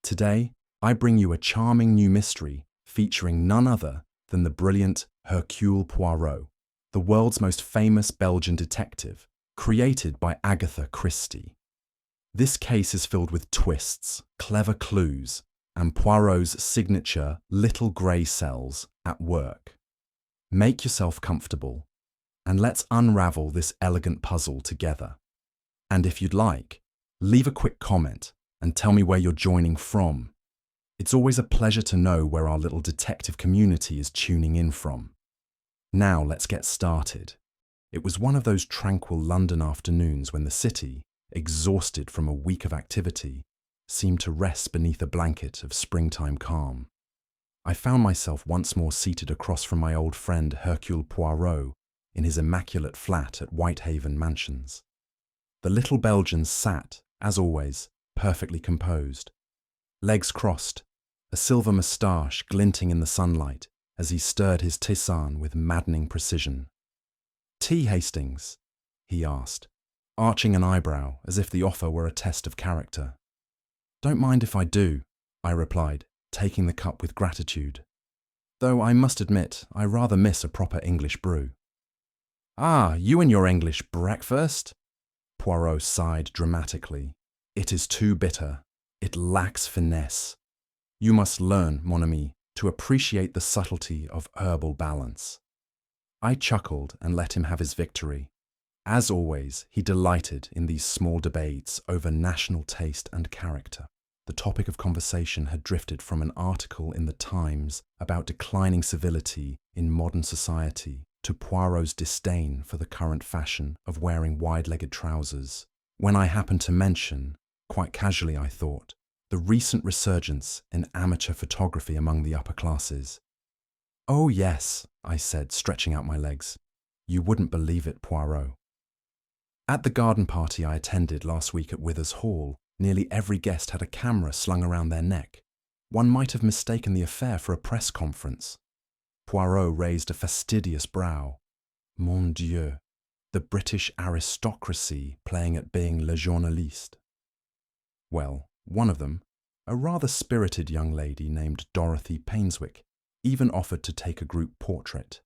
Today, I bring you a charming new mystery featuring none other than the brilliant Hercule Poirot, the world's most famous Belgian detective, created by Agatha Christie. This case is filled with twists, clever clues, and Poirot's signature little grey cells at work. Make yourself comfortable, and let's unravel this elegant puzzle together. And if you'd like, leave a quick comment and tell me where you're joining from. It's always a pleasure to know where our little detective community is tuning in from. Now let's get started. It was one of those tranquil London afternoons when the city, exhausted from a week of activity, seemed to rest beneath a blanket of springtime calm. I found myself once more seated across from my old friend Hercule Poirot in his immaculate flat at Whitehaven Mansions. The little Belgian sat, as always, perfectly composed. Legs crossed, a silver moustache glinting in the sunlight as he stirred his tisane with maddening precision. "Tea, Hastings?" he asked, arching an eyebrow as if the offer were a test of character. "Don't mind if I do," I replied, taking the cup with gratitude. Though I must admit, I rather miss a proper English brew. "Ah, you and your English breakfast?" Poirot sighed dramatically. "It is too bitter. It lacks finesse. You must learn, mon ami, to appreciate the subtlety of herbal balance." I chuckled and let him have his victory. As always, he delighted in these small debates over national taste and character. The topic of conversation had drifted from an article in the Times about declining civility in modern society to Poirot's disdain for the current fashion of wearing wide-legged trousers, when I happened to mention, quite casually I thought, the recent resurgence in amateur photography among the upper classes. "Oh yes," I said, stretching out my legs. "You wouldn't believe it, Poirot." At the garden party I attended last week at Withers Hall, nearly every guest had a camera slung around their neck. One might have mistaken the affair for a press conference. Poirot raised a fastidious brow. Mon Dieu, the British aristocracy playing at being le journaliste. Well, one of them, a rather spirited young lady named Dorothy Painswick, even offered to take a group portrait.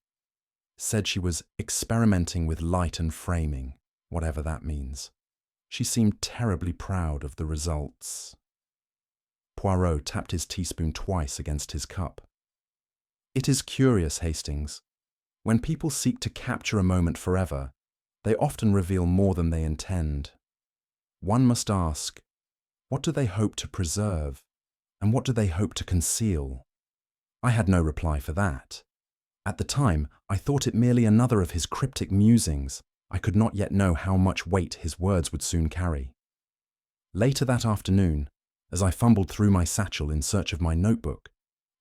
Said she was experimenting with light and framing, whatever that means. She seemed terribly proud of the results. Poirot tapped his teaspoon twice against his cup. "It is curious, Hastings. When people seek to capture a moment forever, they often reveal more than they intend. One must ask, what do they hope to preserve, and what do they hope to conceal?" I had no reply for that. At the time, I thought it merely another of his cryptic musings. I could not yet know how much weight his words would soon carry. Later that afternoon, as I fumbled through my satchel in search of my notebook,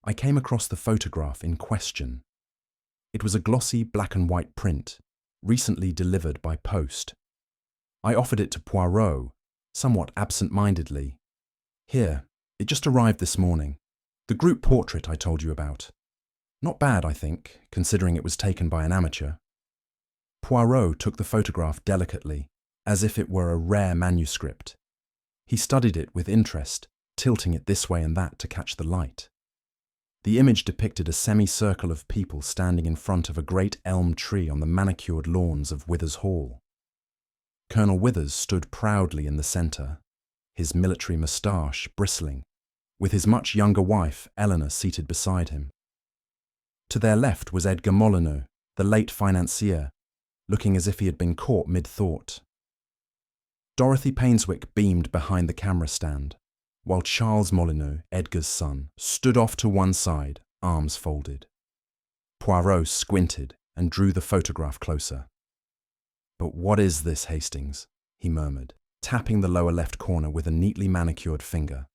I came across the photograph in question. It was a glossy black and white print, recently delivered by post. I offered it to Poirot, somewhat absent-mindedly. "Here, it just arrived this morning. The group portrait I told you about. Not bad, I think, considering it was taken by an amateur." Poirot took the photograph delicately, as if it were a rare manuscript. He studied it with interest, tilting it this way and that to catch the light. The image depicted a semicircle of people standing in front of a great elm tree on the manicured lawns of Withers Hall. Colonel Withers stood proudly in the centre, his military moustache bristling, with his much younger wife, Eleanor, seated beside him. To their left was Edgar Molyneux, the late financier, looking as if he had been caught mid-thought. Dorothy Painswick beamed behind the camera stand, while Charles Molyneux, Edgar's son, stood off to one side, arms folded. Poirot squinted and drew the photograph closer. "But what is this, Hastings?" he murmured, tapping the lower left corner with a neatly manicured finger.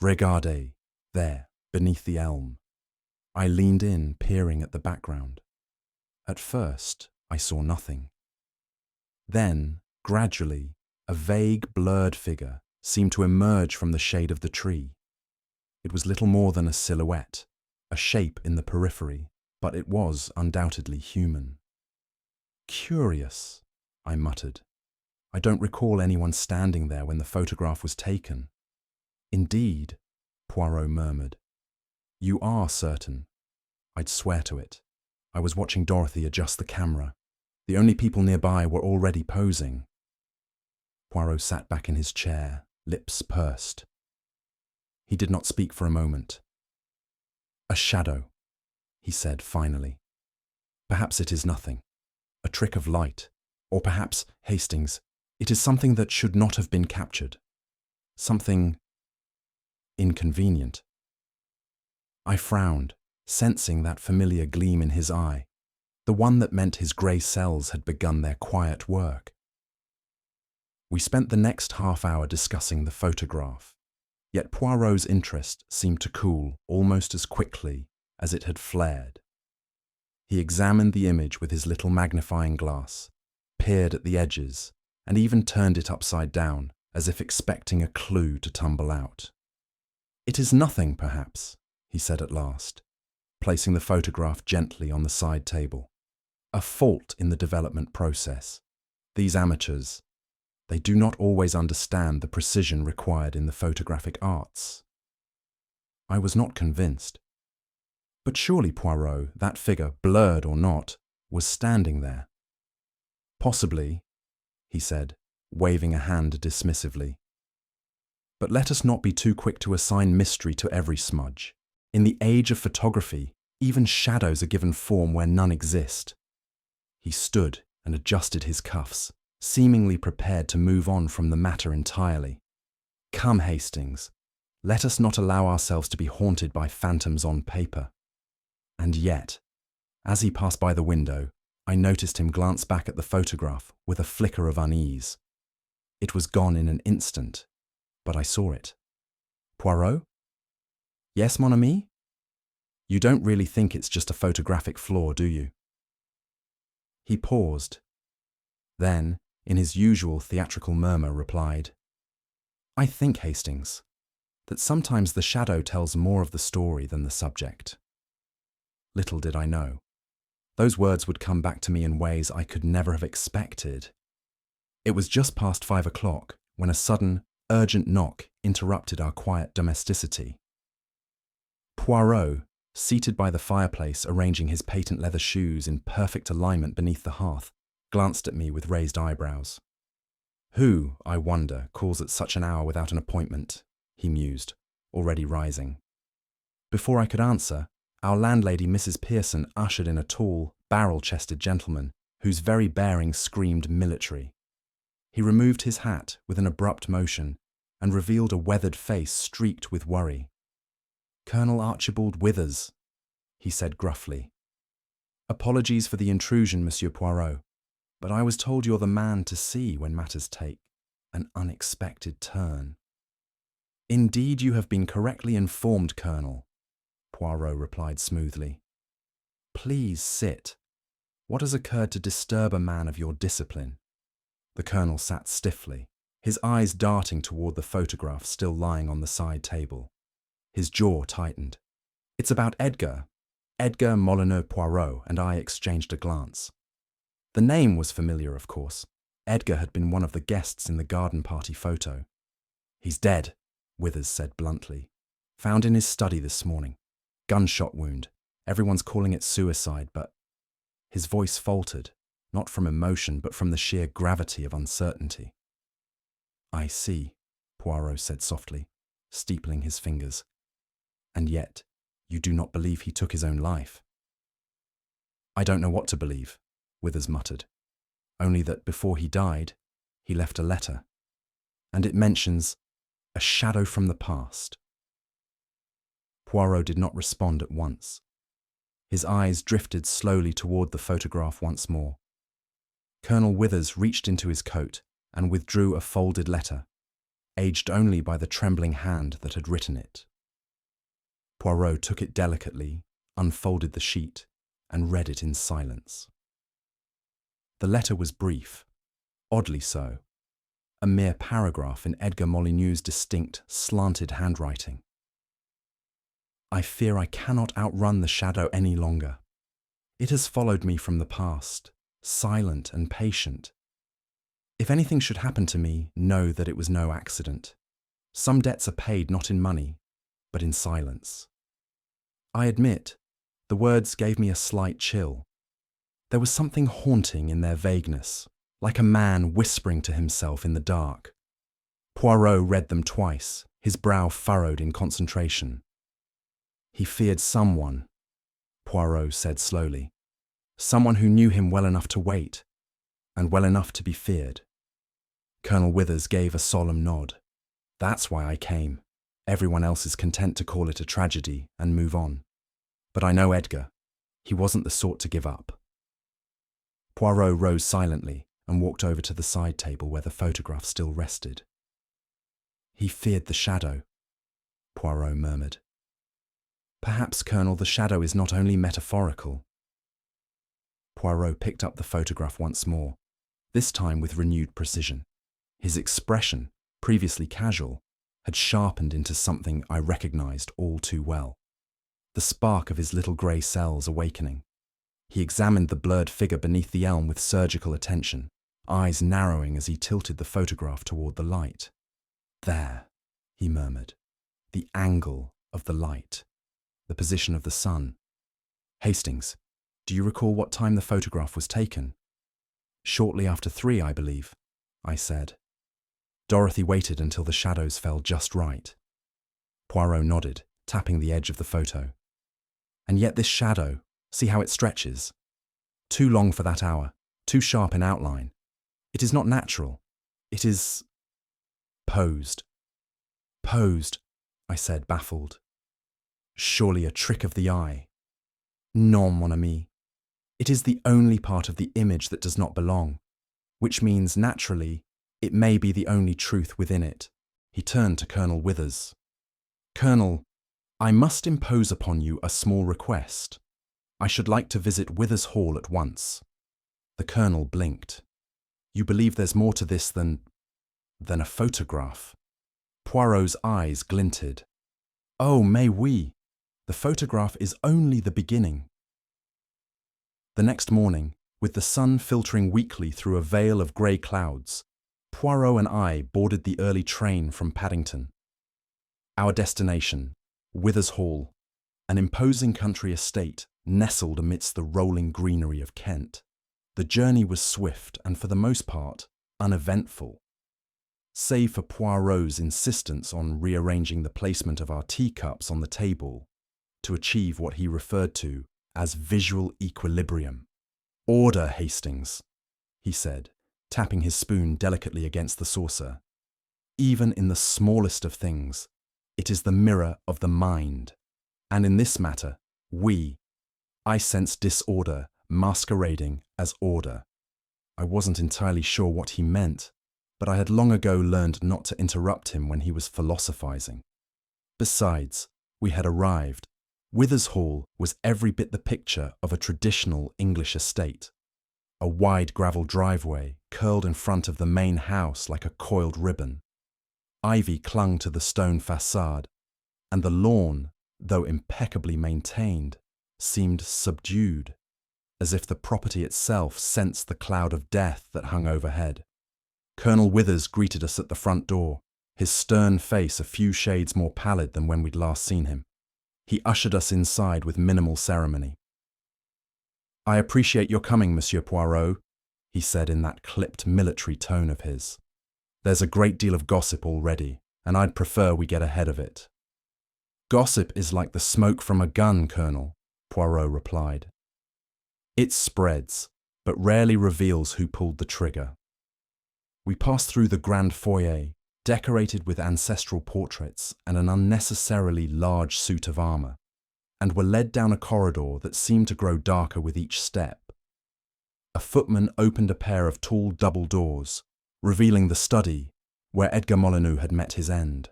"Regardez, there, beneath the elm." I leaned in, peering at the background. At first, I saw nothing. Then, gradually, a vague, blurred figure seemed to emerge from the shade of the tree. It was little more than a silhouette, a shape in the periphery, but it was undoubtedly human. "Curious," I muttered. "I don't recall anyone standing there when the photograph was taken. Indeed, Poirot murmured. You are certain? I'd swear to it. I was watching Dorothy adjust the camera. The only people nearby were already posing. Poirot sat back in his chair, lips pursed. He did not speak for a moment. A shadow, he said finally. Perhaps it is nothing. A trick of light. Or perhaps, Hastings, it is something that should not have been captured. Something inconvenient. I frowned, sensing that familiar gleam in his eye, the one that meant his grey cells had begun their quiet work. We spent the next half hour discussing the photograph, yet Poirot's interest seemed to cool almost as quickly as it had flared. He examined the image with his little magnifying glass, peered at the edges, and even turned it upside down, as if expecting a clue to tumble out. It is nothing, perhaps, he said at last, placing the photograph gently on the side table. A fault in the development process. These amateurs, they do not always understand the precision required in the photographic arts. I was not convinced. But surely, Poirot, that figure, blurred or not, was standing there. Possibly, he said, waving a hand dismissively. But let us not be too quick to assign mystery to every smudge. In the age of photography, even shadows are given form where none exist. He stood and adjusted his cuffs, seemingly prepared to move on from the matter entirely. Come, Hastings, let us not allow ourselves to be haunted by phantoms on paper. And yet, as he passed by the window, I noticed him glance back at the photograph with a flicker of unease. It was gone in an instant, but I saw it. Poirot? Yes, mon ami? You don't really think it's just a photographic flaw, do you? He paused. Then, in his usual theatrical murmur, replied, I think, Hastings, that sometimes the shadow tells more of the story than the subject. Little did I know. Those words would come back to me in ways I could never have expected. It was just past 5 o'clock when a sudden, urgent knock interrupted our quiet domesticity. Poirot, seated by the fireplace arranging his patent leather shoes in perfect alignment beneath the hearth, glanced at me with raised eyebrows. Who, I wonder, calls at such an hour without an appointment? He mused, already rising. Before I could answer, our landlady, Mrs. Pearson, ushered in a tall, barrel-chested gentleman whose very bearing screamed military. He removed his hat with an abrupt motion and revealed a weathered face streaked with worry. Colonel Archibald Withers, he said gruffly. Apologies for the intrusion, Monsieur Poirot, but I was told you're the man to see when matters take an unexpected turn. Indeed, you have been correctly informed, Colonel, Poirot replied smoothly. Please sit. What has occurred to disturb a man of your discipline? The Colonel sat stiffly, his eyes darting toward the photograph still lying on the side table. His jaw tightened. It's about Edgar. Edgar Molyneux Poirot and I exchanged a glance. The name was familiar, of course. Edgar had been one of the guests in the garden party photo. He's dead, Withers said bluntly. Found in his study this morning. Gunshot wound. Everyone's calling it suicide, but... His voice faltered, not from emotion, but from the sheer gravity of uncertainty. I see, Poirot said softly, steepling his fingers. And yet, you do not believe he took his own life? I don't know what to believe, Withers muttered. Only that before he died, he left a letter. And it mentions a shadow from the past. Poirot did not respond at once. His eyes drifted slowly toward the photograph once more. Colonel Withers reached into his coat and withdrew a folded letter, aged only by the trembling hand that had written it. Poirot took it delicately, unfolded the sheet, and read it in silence. The letter was brief, oddly so, a mere paragraph in Edgar Molyneux's distinct, slanted handwriting. I fear I cannot outrun the shadow any longer. It has followed me from the past, silent and patient. If anything should happen to me, know that it was no accident. Some debts are paid not in money, but in silence. I admit, the words gave me a slight chill. There was something haunting in their vagueness, like a man whispering to himself in the dark. Poirot read them twice, his brow furrowed in concentration. He feared someone, Poirot said slowly. Someone who knew him well enough to wait, and well enough to be feared. Colonel Withers gave a solemn nod. That's why I came. Everyone else is content to call it a tragedy and move on. But I know Edgar. He wasn't the sort to give up. Poirot rose silently and walked over to the side table where the photograph still rested. He feared the shadow, Poirot murmured. Perhaps, Colonel, the shadow is not only metaphorical. Poirot picked up the photograph once more, this time with renewed precision. His expression, previously casual, had sharpened into something I recognized all too well. The spark of his little grey cells awakening. He examined the blurred figure beneath the elm with surgical attention, eyes narrowing as he tilted the photograph toward the light. There, he murmured, the angle of the light, the position of the sun. Hastings, do you recall what time the photograph was taken? Shortly after 3, I believe, I said. Dorothy waited until the shadows fell just right. Poirot nodded, tapping the edge of the photo. And yet this shadow, see how it stretches? Too long for that hour, too sharp in outline. It is not natural. It is posed. Posed, I said, baffled. Surely a trick of the eye. Non, mon ami. It is the only part of the image that does not belong, which means, naturally, it may be the only truth within it. He turned to Colonel Withers. Colonel, I must impose upon you a small request. I should like to visit Withers Hall at once. The Colonel blinked. You believe there's more to this than a photograph? Poirot's eyes glinted. Oh, mais oui. The photograph is only the beginning. The next morning, with the sun filtering weakly through a veil of grey clouds, Poirot and I boarded the early train from Paddington. Our destination, Withers Hall, an imposing country estate nestled amidst the rolling greenery of Kent. The journey was swift and, for the most part, uneventful. Save for Poirot's insistence on rearranging the placement of our teacups on the table to achieve what he referred to as visual equilibrium. Order, Hastings, he said, tapping his spoon delicately against the saucer. Even in the smallest of things, it is the mirror of the mind. And in this matter, I sense disorder masquerading as order. I wasn't entirely sure what he meant, but I had long ago learned not to interrupt him when he was philosophizing. Besides, we had arrived. Withers Hall was every bit the picture of a traditional English estate. A wide gravel driveway curled in front of the main house like a coiled ribbon. Ivy clung to the stone facade, and the lawn, though impeccably maintained, seemed subdued, as if the property itself sensed the cloud of death that hung overhead. Colonel Withers greeted us at the front door, his stern face a few shades more pallid than when we'd last seen him. He ushered us inside with minimal ceremony. I appreciate your coming, Monsieur Poirot, he said in that clipped military tone of his. There's a great deal of gossip already, and I'd prefer we get ahead of it. Gossip is like the smoke from a gun, Colonel, Poirot replied. It spreads, but rarely reveals who pulled the trigger. We passed through the grand foyer, decorated with ancestral portraits and an unnecessarily large suit of armour, and were led down a corridor that seemed to grow darker with each step. A footman opened a pair of tall double doors, revealing the study where Edgar Molyneux had met his end.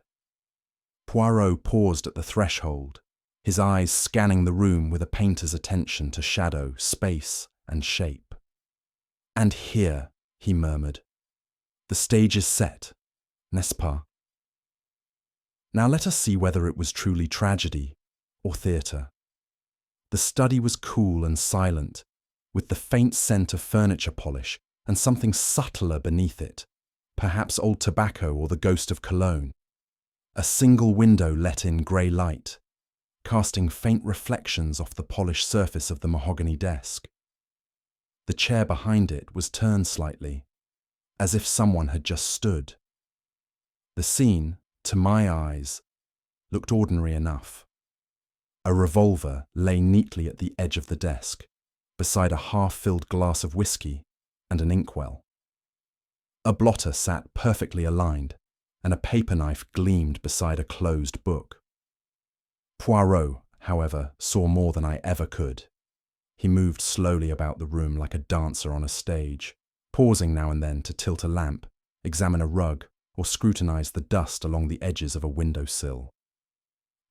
Poirot paused at the threshold, his eyes scanning the room with a painter's attention to shadow, space, and shape. And here, he murmured, the stage is set, n'est-ce pas? Now let us see whether it was truly tragedy or theatre. The study was cool and silent, with the faint scent of furniture polish and something subtler beneath it, perhaps old tobacco or the ghost of cologne. A single window let in grey light, casting faint reflections off the polished surface of the mahogany desk. The chair behind it was turned slightly, as if someone had just stood. The scene, to my eyes, looked ordinary enough. A revolver lay neatly at the edge of the desk, beside a half-filled glass of whiskey and an inkwell. A blotter sat perfectly aligned, and a paper knife gleamed beside a closed book. Poirot, however, saw more than I ever could. He moved slowly about the room like a dancer on a stage, pausing now and then to tilt a lamp, examine a rug, or scrutinize the dust along the edges of a windowsill.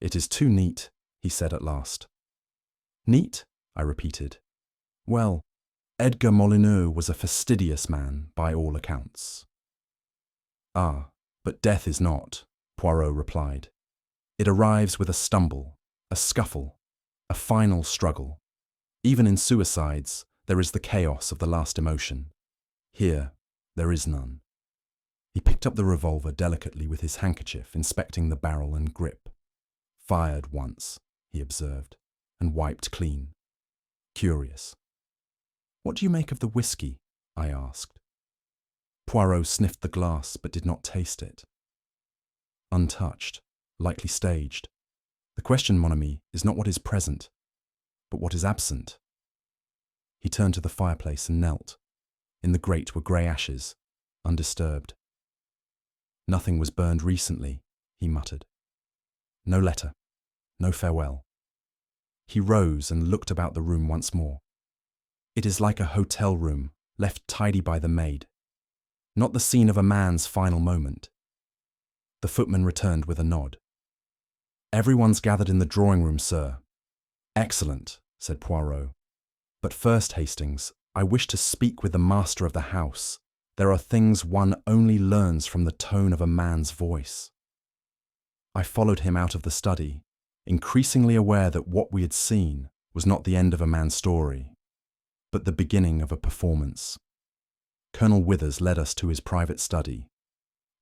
"It is too neat," he said at last. "Neat?" I repeated. "Well, Edgar Molyneux was a fastidious man, by all accounts." "Ah, but death is not," Poirot replied. "It arrives with a stumble, a scuffle, a final struggle. Even in suicides, there is the chaos of the last emotion. Here, there is none." He picked up the revolver delicately with his handkerchief, inspecting the barrel and grip. "Fired once," he observed, "and wiped clean. Curious." "What do you make of the whiskey?" I asked. Poirot sniffed the glass but did not taste it. "Untouched, lightly staged. The question, mon ami, is not what is present, but what is absent." He turned to the fireplace and knelt. In the grate were grey ashes, undisturbed. "Nothing was burned recently," he muttered. "No letter, no farewell." He rose and looked about the room once more. It is like a hotel room, left tidy by the maid. Not the scene of a man's final moment. The footman returned with a nod. "Everyone's gathered in the drawing room, sir." "Excellent," said Poirot. "But first, Hastings, I wish to speak with the master of the house. There are things one only learns from the tone of a man's voice." I followed him out of the study, increasingly aware that what we had seen was not the end of a man's story, but the beginning of a performance. Colonel Withers led us to his private study,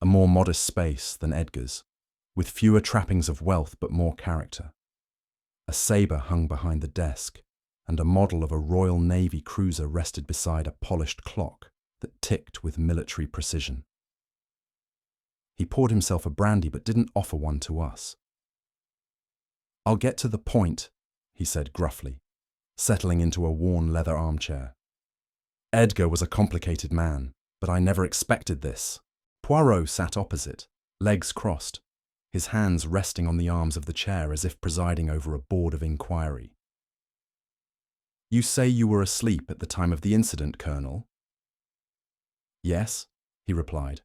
a more modest space than Edgar's, with fewer trappings of wealth but more character. A sabre hung behind the desk, and a model of a Royal Navy cruiser rested beside a polished clock that ticked with military precision. He poured himself a brandy but didn't offer one to us. "I'll get to the point," he said gruffly, settling into a worn leather armchair. "Edgar was a complicated man, but I never expected this." Poirot sat opposite, legs crossed, his hands resting on the arms of the chair as if presiding over a board of inquiry. "You say you were asleep at the time of the incident, Colonel?" "Yes," he replied.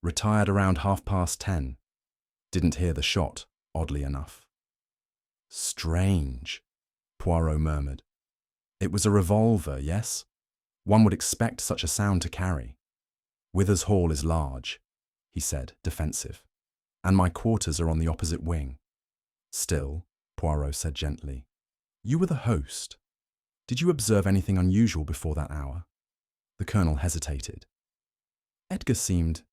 "Retired around 10:30. Didn't hear the shot, oddly enough." "Strange," Poirot murmured. "It was a revolver, yes? One would expect such a sound to carry." "Withers Hall is large," he said, defensive, "and my quarters are on the opposite wing." "Still," Poirot said gently, "you were the host. Did you observe anything unusual before that hour?" The Colonel hesitated. Edgar seemed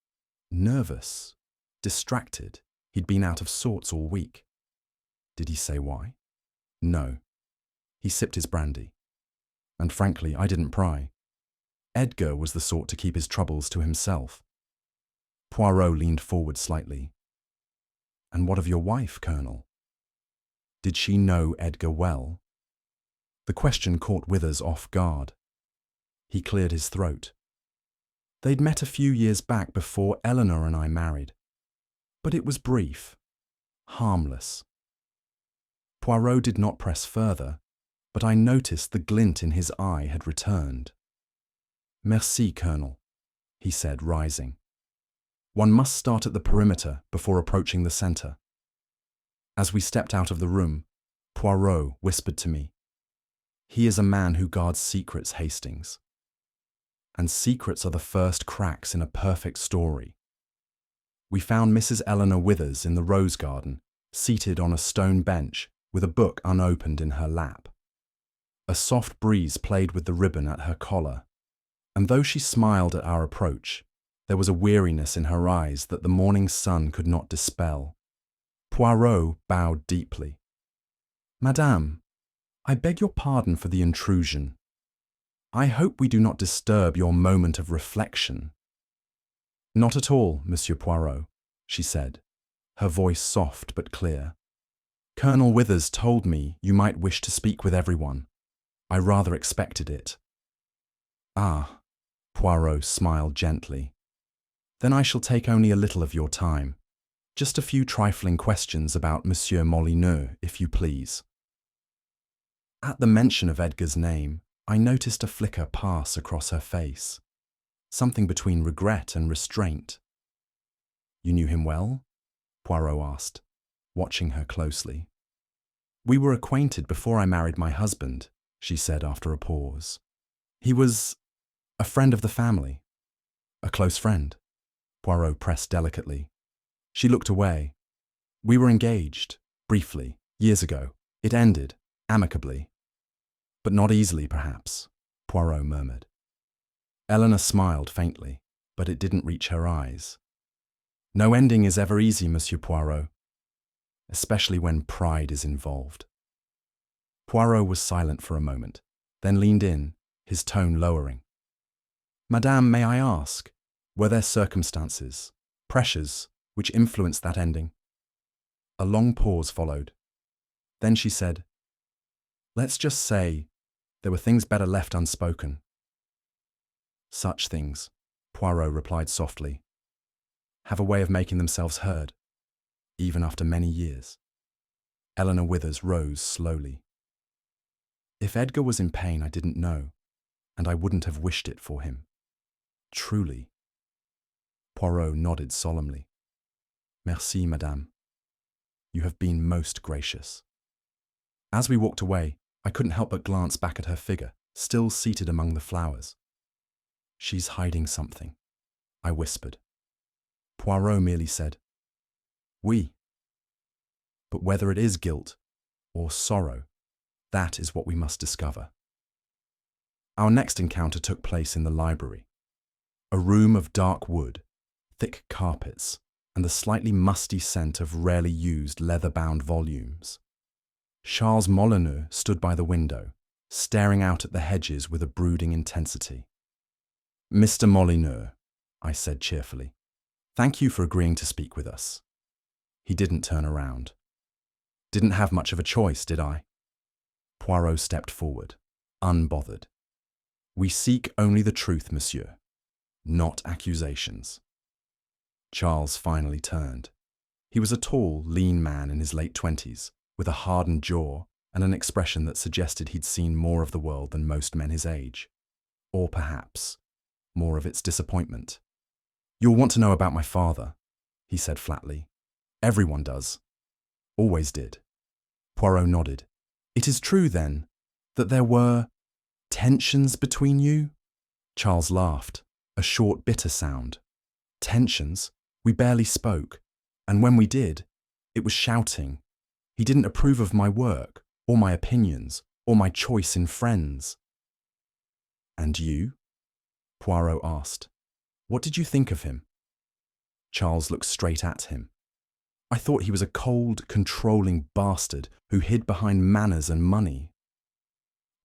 nervous, distracted. He'd been out of sorts all week. Did he say why? No. He sipped his brandy. And frankly, I didn't pry. Edgar was the sort to keep his troubles to himself. Poirot leaned forward slightly. "And what of your wife, Colonel? Did she know Edgar well?" The question caught Withers off guard. He cleared his throat. "They'd met a few years back before Eleanor and I married. But it was brief, harmless." Poirot did not press further, but I noticed the glint in his eye had returned. "Merci, Colonel," he said, rising. "One must start at the perimeter before approaching the centre." As we stepped out of the room, Poirot whispered to me, "He is a man who guards secrets, Hastings. And secrets are the first cracks in a perfect story." We found Mrs. Eleanor Withers in the rose garden, seated on a stone bench with a book unopened in her lap. A soft breeze played with the ribbon at her collar, and though she smiled at our approach, there was a weariness in her eyes that the morning sun could not dispel. Poirot bowed deeply. Madame, I beg your pardon for the intrusion. I hope we do not disturb your moment of reflection. Not at all, Monsieur Poirot, she said, her voice soft but clear. Colonel Withers told me you might wish to speak with everyone. I rather expected it. Ah, Poirot smiled gently. Then I shall take only a little of your time. Just a few trifling questions about Monsieur Molyneux, if you please. At the mention of Edgar's name, I noticed a flicker pass across her face, something between regret and restraint. You knew him well? Poirot asked, watching her closely. We were acquainted before I married my husband, she said after a pause. He was a friend of the family. A close friend, Poirot pressed delicately. She looked away. We were engaged, briefly, years ago. It ended, amicably. But not easily, perhaps, Poirot murmured. Eleanor smiled faintly, but it didn't reach her eyes. No ending is ever easy, Monsieur Poirot, especially when pride is involved. Poirot was silent for a moment, then leaned in, his tone lowering. Madame, may I ask, were there circumstances, pressures, which influenced that ending? A long pause followed. Then she said, let's just say there were things better left unspoken. Such things, Poirot replied softly, have a way of making themselves heard, even after many years. Eleanor Withers rose slowly. If Edgar was in pain, I didn't know, and I wouldn't have wished it for him. Truly. Poirot nodded solemnly. Merci, madame. You have been most gracious. As we walked away, I couldn't help but glance back at her figure, still seated among the flowers. She's hiding something, I whispered. Poirot merely said, Oui. But whether it is guilt or sorrow, that is what we must discover. Our next encounter took place in the library. A room of dark wood, thick carpets, and the slightly musty scent of rarely used leather-bound volumes. Charles Molyneux stood by the window, staring out at the hedges with a brooding intensity. Mr. Molyneux, I said cheerfully, thank you for agreeing to speak with us. He didn't turn around. Didn't have much of a choice, did I? Poirot stepped forward, unbothered. We seek only the truth, monsieur, not accusations. Charles finally turned. He was a tall, lean man in his late 20s, with a hardened jaw and an expression that suggested he'd seen more of the world than most men his age. Or perhaps, more of its disappointment. You'll want to know about my father, he said flatly. Everyone does. Always did. Poirot nodded. It is true, then, that there were tensions between you? Charles laughed, a short, bitter sound. Tensions? We barely spoke, and when we did, it was shouting. He didn't approve of my work, or my opinions, or my choice in friends. And you? Poirot asked. What did you think of him? Charles looked straight at him. I thought he was a cold, controlling bastard who hid behind manners and money.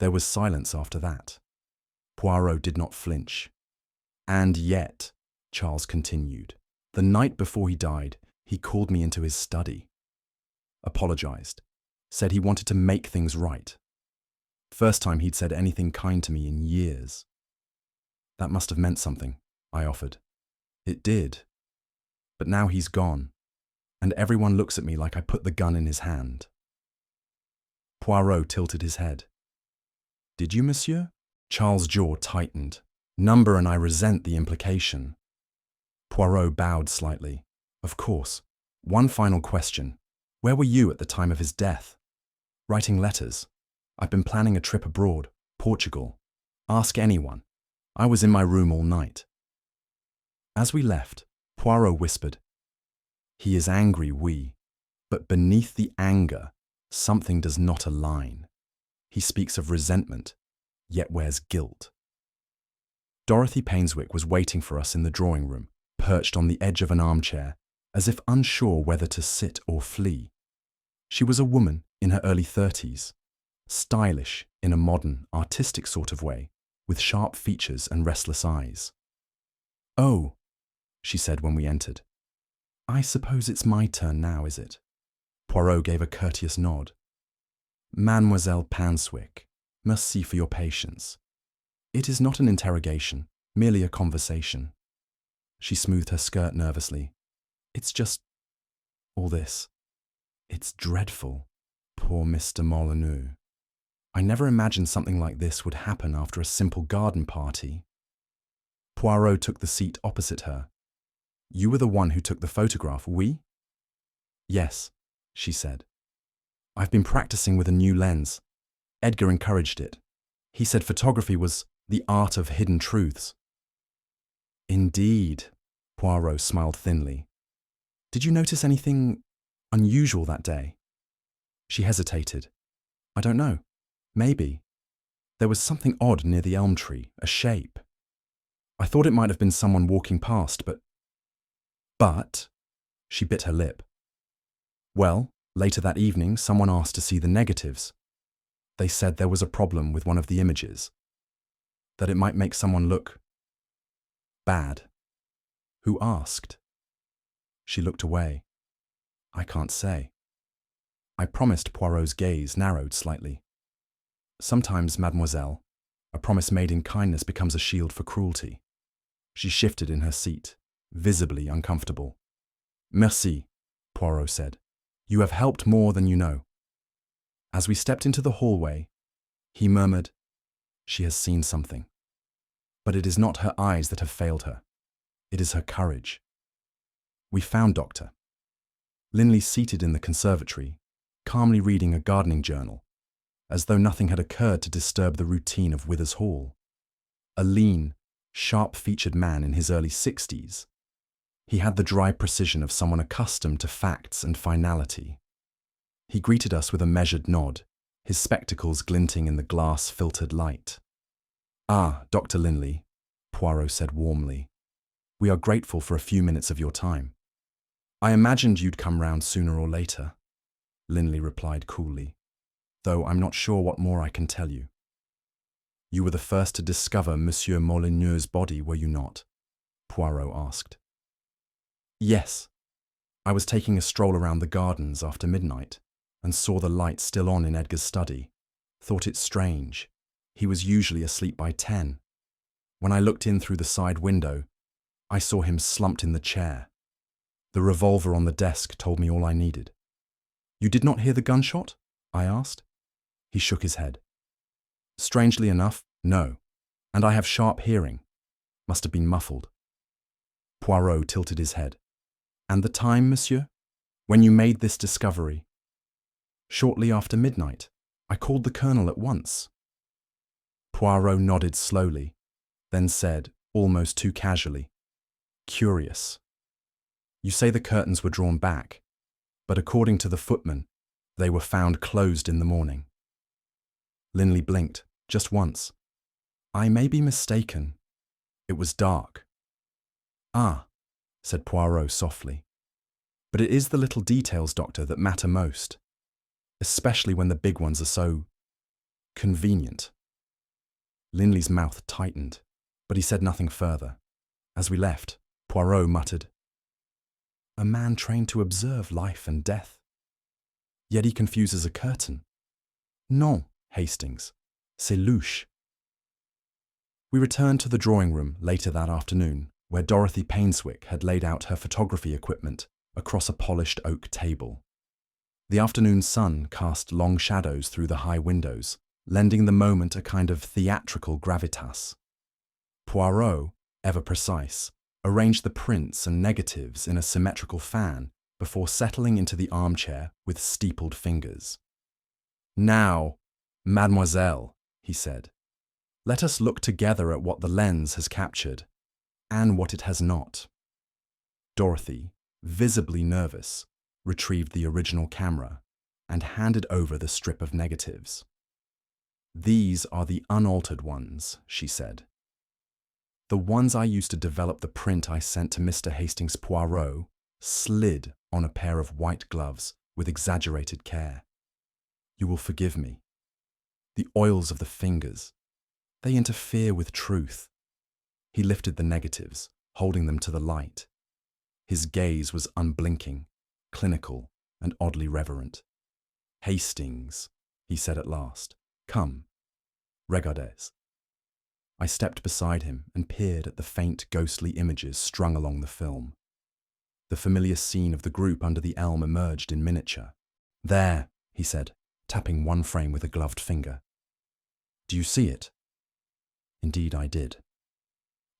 There was silence after that. Poirot did not flinch. And yet, Charles continued, the night before he died, he called me into his study. Apologized. Said he wanted to make things right. First time he'd said anything kind to me in years. That must have meant something, I offered. It did. But now he's gone, and everyone looks at me like I put the gun in his hand. Poirot tilted his head. Did you, monsieur? Charles' jaw tightened. Number and I resent the implication. Poirot bowed slightly. Of course. One final question. Where were you at the time of his death? Writing letters. I've been planning a trip abroad, Portugal. Ask anyone. I was in my room all night. As we left, Poirot whispered, He is angry, oui, but beneath the anger, something does not align. He speaks of resentment, yet wears guilt. Dorothy Painswick was waiting for us in the drawing room, perched on the edge of an armchair, as if unsure whether to sit or flee. She was a woman in her early 30s, stylish in a modern, artistic sort of way, with sharp features and restless eyes. "Oh," she said when we entered. "I suppose it's my turn now, is it?" Poirot gave a courteous nod. "Mademoiselle Panswick, merci for your patience. It is not an interrogation, merely a conversation." She smoothed her skirt nervously. "It's just all this. It's dreadful. Poor Mr. Molyneux. I never imagined something like this would happen after a simple garden party." Poirot took the seat opposite her. "You were the one who took the photograph, oui?" "Yes," she said. "I've been practicing with a new lens. Edgar encouraged it. He said photography was the art of hidden truths." "Indeed," Poirot smiled thinly. "Did you notice anything unusual that day?" She hesitated. "I don't know. Maybe. There was something odd near the elm tree, a shape. I thought it might have been someone walking past, but, she bit her lip. "Well, later that evening, someone asked to see the negatives. They said there was a problem with one of the images, that it might make someone look bad." "Who asked?" She looked away. "I can't say." I promised. Poirot's gaze narrowed slightly. "Sometimes, mademoiselle, a promise made in kindness becomes a shield for cruelty." She shifted in her seat, visibly uncomfortable. "Merci," Poirot said. "You have helped more than you know." As we stepped into the hallway, he murmured, "She has seen something. But it is not her eyes that have failed her. It is her courage." We found Dr. Lindley seated in the conservatory, calmly reading a gardening journal, as though nothing had occurred to disturb the routine of Withers Hall. A lean, sharp-featured man in his early 60s, he had the dry precision of someone accustomed to facts and finality. He greeted us with a measured nod, his spectacles glinting in the glass-filtered light. "Ah, Dr. Lindley," Poirot said warmly. "We are grateful for a few minutes of your time." "I imagined you'd come round sooner or later," Lindley replied coolly, "though I'm not sure what more I can tell you." "You were the first to discover Monsieur Molyneux's body, were you not?" Poirot asked. "Yes. I was taking a stroll around the gardens after midnight and saw the light still on in Edgar's study. Thought it strange. He was usually asleep by 10. When I looked in through the side window, I saw him slumped in the chair. The revolver on the desk told me all I needed." "You did not hear the gunshot?" I asked. He shook his head. "Strangely enough, no. And I have sharp hearing. Must have been muffled." Poirot tilted his head. "And the time, monsieur? When you made this discovery?" "Shortly after midnight. I called the colonel at once." Poirot nodded slowly, then said, almost too casually, "Curious. You say the curtains were drawn back, but according to the footman, they were found closed in the morning." Lindley blinked, just once. "I may be mistaken. It was dark." "Ah," said Poirot softly. "But it is the little details, Doctor, that matter most, especially when the big ones are so convenient." Lindley's mouth tightened, but he said nothing further. As we left, Poirot muttered, "A man trained to observe life and death. Yet he confuses a curtain. Non, Hastings, c'est louche." We returned to the drawing room later that afternoon, where Dorothy Painswick had laid out her photography equipment across a polished oak table. The afternoon sun cast long shadows through the high windows, lending the moment a kind of theatrical gravitas. Poirot, ever precise, arranged the prints and negatives in a symmetrical fan before settling into the armchair with steepled fingers. "Now, mademoiselle," he said, "let us look together at what the lens has captured and what it has not." Dorothy, visibly nervous, retrieved the original camera and handed over the strip of negatives. "These are the unaltered ones," she said. "The ones I used to develop the print I sent to Mr. Hastings Poirot slid on a pair of white gloves with exaggerated care. You will forgive me. The oils of the fingers, they interfere with truth. He lifted the negatives, holding them to the light. His gaze was unblinking, clinical, and oddly reverent. Hastings, he said at last. Come. Regardez. I stepped beside him and peered at the faint, ghostly images strung along the film. The familiar scene of the group under the elm emerged in miniature. There, he said, tapping one frame with a gloved finger. Do you see it? Indeed I did.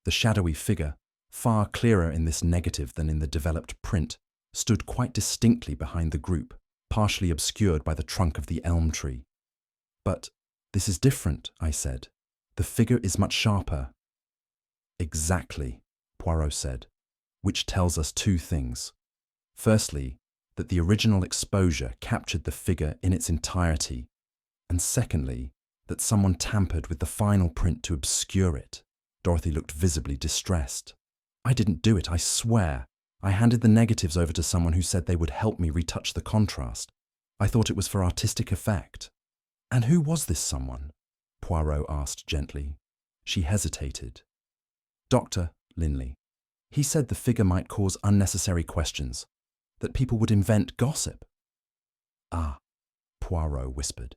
The shadowy figure, far clearer in this negative than in the developed print, stood quite distinctly behind the group, partially obscured by the trunk of the elm tree. But this is different, I said. The figure is much sharper. Exactly, Poirot said, which tells us two things. Firstly, that the original exposure captured the figure in its entirety, and secondly, that someone tampered with the final print to obscure it. Dorothy looked visibly distressed. I didn't do it, I swear. I handed the negatives over to someone who said they would help me retouch the contrast. I thought it was for artistic effect. And who was this someone? Poirot asked gently. She hesitated. Dr. Lindley. He said the figure might cause unnecessary questions, that people would invent gossip. Ah, Poirot whispered,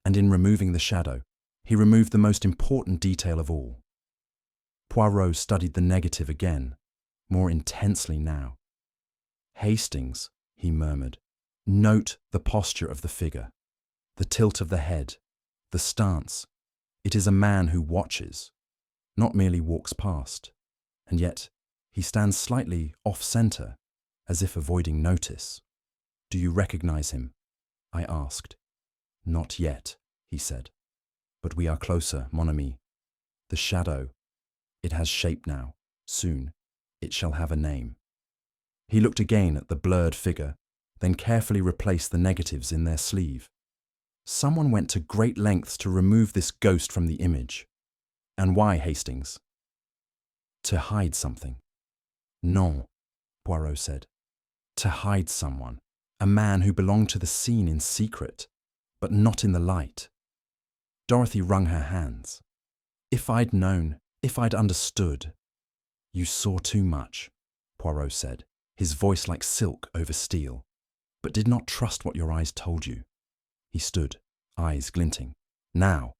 and in removing the shadow, he removed the most important detail of all. Poirot studied the negative again, more intensely now. Hastings, he murmured, note the posture of the figure, the tilt of the head, the stance. It is a man who watches, not merely walks past, and yet he stands slightly off-center, as if avoiding notice. Do you recognize him? I asked. Not yet, he said. But we are closer, mon ami. The shadow, it has shape now. Soon, it shall have a name. He looked again at the blurred figure, then carefully replaced the negatives in their sleeve. Someone went to great lengths to remove this ghost from the image. And why, Hastings? To hide something. Non, Poirot said. To hide someone, a man who belonged to the scene in secret, but not in the light. Dorothy wrung her hands. If I'd known, if I'd understood. You saw too much, Poirot said, his voice like silk over steel, but did not trust what your eyes told you. He stood, eyes glinting. Now,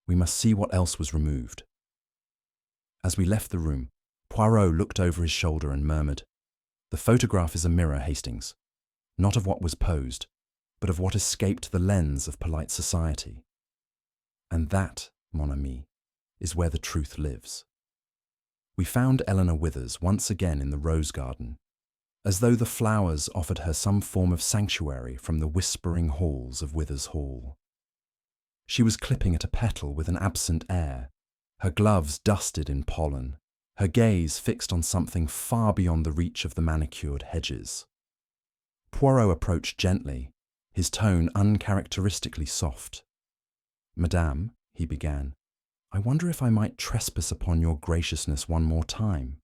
we must see what else was removed. As we left the room, Poirot looked over his shoulder and murmured, The photograph is a mirror, Hastings, not of what was posed, but of what escaped the lens of polite society. And that, mon ami, is where the truth lives. We found Eleanor Withers once again in the rose garden, as though the flowers offered her some form of sanctuary from the whispering halls of Withers Hall. She was clipping at a petal with an absent air, her gloves dusted in pollen, her gaze fixed on something far beyond the reach of the manicured hedges. Poirot approached gently, his tone uncharacteristically soft. Madame, he began, I wonder if I might trespass upon your graciousness one more time.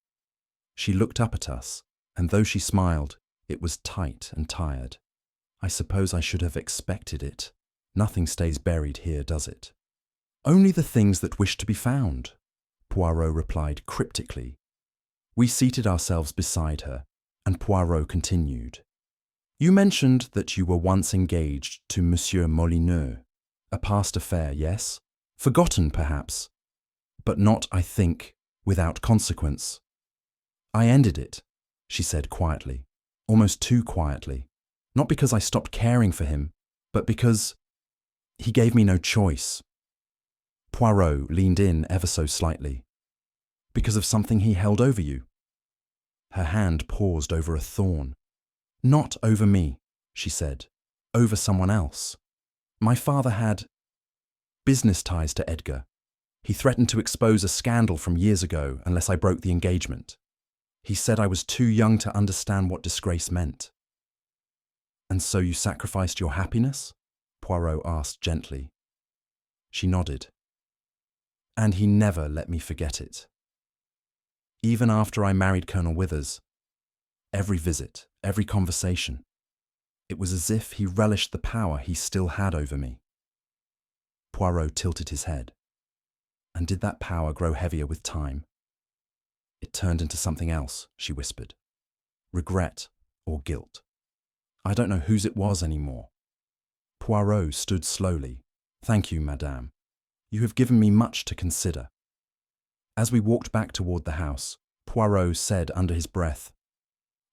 She looked up at us, and though she smiled, it was tight and tired. I suppose I should have expected it. Nothing stays buried here, does it? Only the things that wish to be found, Poirot replied cryptically. We seated ourselves beside her, and Poirot continued. You mentioned that you were once engaged to Monsieur Molineux, a past affair, yes? Forgotten, perhaps, but not, I think, without consequence. I ended it, she said quietly, almost too quietly, not because I stopped caring for him, but because he gave me no choice. Poirot leaned in ever so slightly. Because of something he held over you. Her hand paused over a thorn. Not over me, she said, over someone else. My father had business ties to Edgar. He threatened to expose a scandal from years ago unless I broke the engagement. He said I was too young to understand what disgrace meant. And so you sacrificed your happiness? Poirot asked gently. She nodded. And he never let me forget it. Even after I married Colonel Withers, every visit, every conversation. It was as if he relished the power he still had over me. Poirot tilted his head. And did that power grow heavier with time? It turned into something else, she whispered. Regret or guilt. I don't know whose it was anymore. Poirot stood slowly. Thank you, madame. You have given me much to consider. As we walked back toward the house, Poirot said under his breath,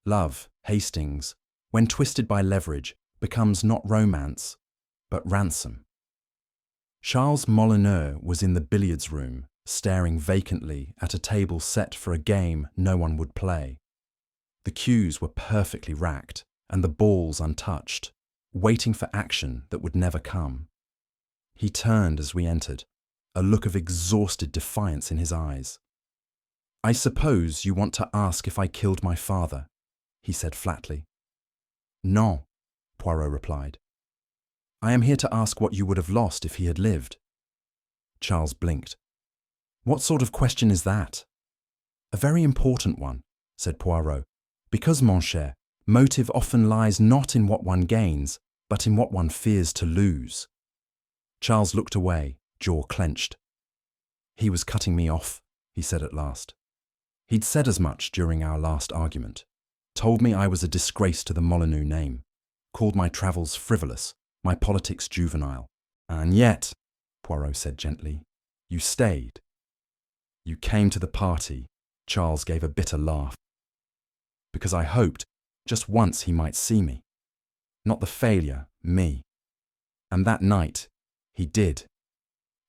Love, Hastings, when twisted by leverage, becomes not romance, but ransom. Charles Molyneux was in the billiards room, staring vacantly at a table set for a game no one would play. The cues were perfectly racked and the balls untouched, waiting for action that would never come. He turned as we entered, a look of exhausted defiance in his eyes. I suppose you want to ask if I killed my father, he said flatly. Non, Poirot replied. I am here to ask what you would have lost if he had lived. Charles blinked. What sort of question is that? A very important one, said Poirot, because, mon cher, motive often lies not in what one gains, but in what one fears to lose. Charles looked away, jaw clenched. He was cutting me off, he said at last. He'd said as much during our last argument, told me I was a disgrace to the Molyneux name, called my travels frivolous, my politics juvenile. And yet, Poirot said gently, you stayed. You came to the party, Charles gave a bitter laugh. Because I hoped, just once he might see me. Not the failure, me. And that night, he did.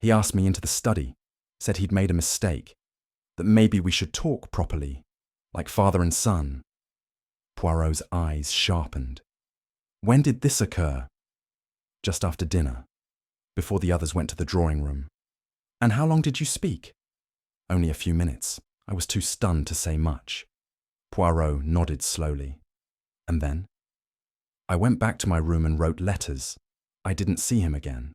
He asked me into the study, said he'd made a mistake, that maybe we should talk properly, like father and son. Poirot's eyes sharpened. When did this occur? Just after dinner, before the others went to the drawing room. And how long did you speak? Only a few minutes. I was too stunned to say much. Poirot nodded slowly. And then? I went back to my room and wrote letters. I didn't see him again.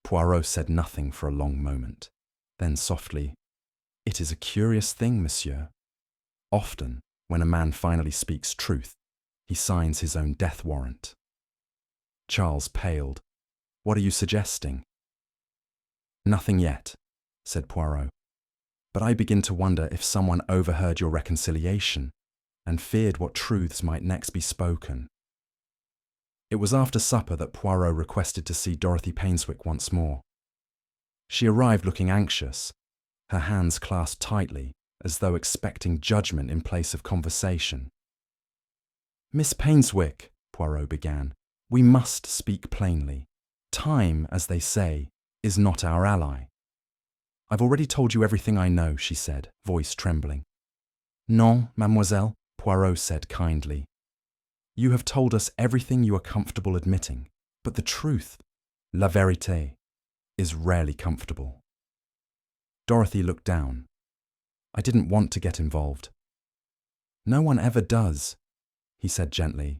Poirot said nothing for a long moment. Then softly, It is a curious thing, monsieur. Often, when a man finally speaks truth, he signs his own death warrant. Charles paled. What are you suggesting? Nothing yet, said Poirot. But I begin to wonder if someone overheard your reconciliation and feared what truths might next be spoken. It was after supper that Poirot requested to see Dorothy Painswick once more. She arrived looking anxious, her hands clasped tightly, as though expecting judgment in place of conversation. Miss Painswick, Poirot began, we must speak plainly. Time, as they say, is not our ally. I've already told you everything I know, she said, voice trembling. Non, mademoiselle, Poirot said kindly. You have told us everything you are comfortable admitting, but the truth, la vérité, is rarely comfortable. Dorothy looked down. I didn't want to get involved. No one ever does, he said gently.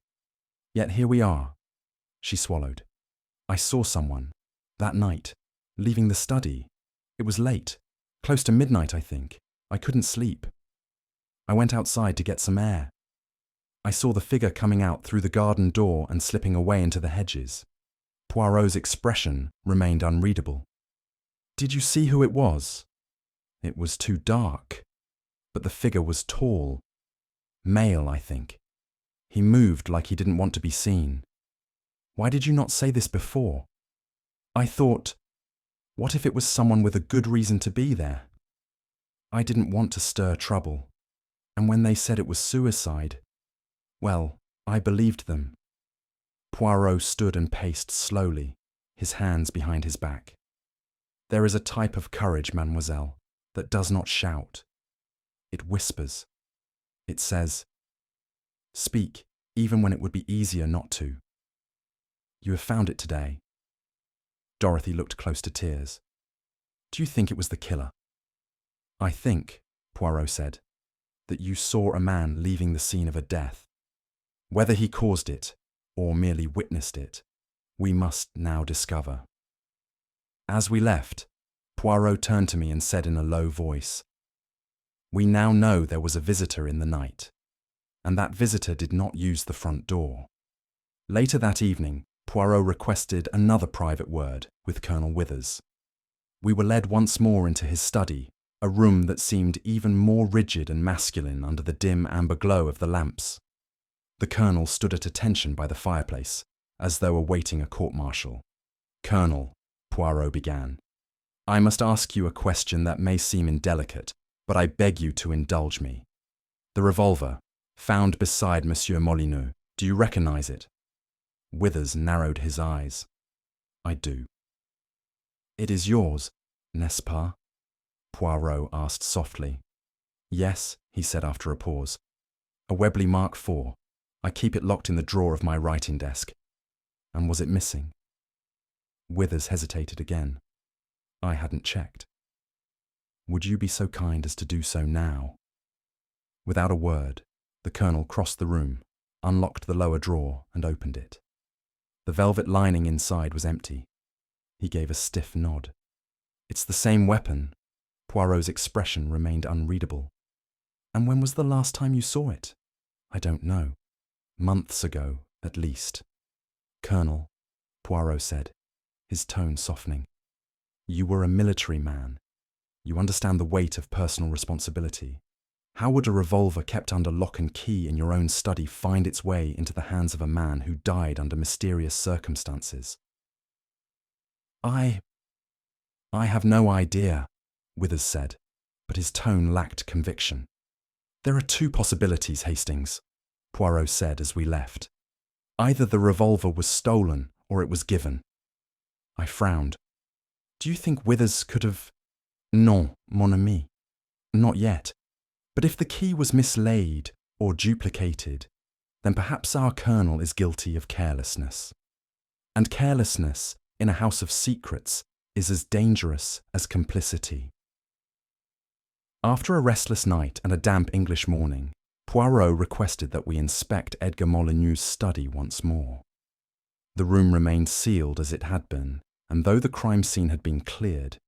Yet here we are. She swallowed. I saw someone, that night, leaving the study. It was late, close to midnight, I think. I couldn't sleep. I went outside to get some air. I saw the figure coming out through the garden door and slipping away into the hedges. Poirot's expression remained unreadable. Did you see who it was? It was too dark, but the figure was tall. Male, I think. He moved like he didn't want to be seen. Why did you not say this before? I thought, what if it was someone with a good reason to be there? I didn't want to stir trouble, and when they said it was suicide, well, I believed them. Poirot stood and paced slowly, his hands behind his back. There is a type of courage, mademoiselle, that does not shout. It whispers. It says, speak, even when it would be easier not to. You have found it today. Dorothy looked close to tears. Do you think it was the killer? I think, Poirot said, that you saw a man leaving the scene of a death. Whether he caused it, or merely witnessed it, we must now discover. As we left, Poirot turned to me and said in a low voice, We now know there was a visitor in the night. and that visitor did not use the front door. Later that evening, Poirot requested another private word with Colonel Withers. We were led once more into his study, a room that seemed even more rigid and masculine under the dim amber glow of the lamps. The Colonel stood at attention by the fireplace, as though awaiting a court-martial. "Colonel," Poirot began, "I must ask you a question that may seem indelicate, but I beg you to indulge me. The revolver, found beside Monsieur Molyneux, do you recognize it?" Withers narrowed his eyes. "I do." "It is yours, n'est-ce pas?" Poirot asked softly. "Yes," he said after a pause. "A Webley Mark IV. I keep it locked in the drawer of my writing desk." "And was it missing?" Withers hesitated again. "I hadn't checked." "Would you be so kind as to do so now?" Without a word, the Colonel crossed the room, unlocked the lower drawer, and opened it. The velvet lining inside was empty. He gave a stiff nod. "It's the same weapon." Poirot's expression remained unreadable. "And when was the last time you saw it?" "I don't know. Months ago, at least." "Colonel," Poirot said, his tone softening, "you were a military man. You understand the weight of personal responsibility. How would a revolver kept under lock and key in your own study find its way into the hands of a man who died under mysterious circumstances?" I have no idea," Withers said, but his tone lacked conviction. "There are two possibilities, Hastings," Poirot said as we left. "Either the revolver was stolen or it was given." I frowned. "Do you think Withers could have—" "Non, mon ami. Not yet. But if the key was mislaid or duplicated, then perhaps our Colonel is guilty of carelessness. And carelessness in a house of secrets is as dangerous as complicity." After a restless night and a damp English morning, Poirot requested that we inspect Edgar Molyneux's study once more. The room remained sealed as it had been, and though the crime scene had been cleared,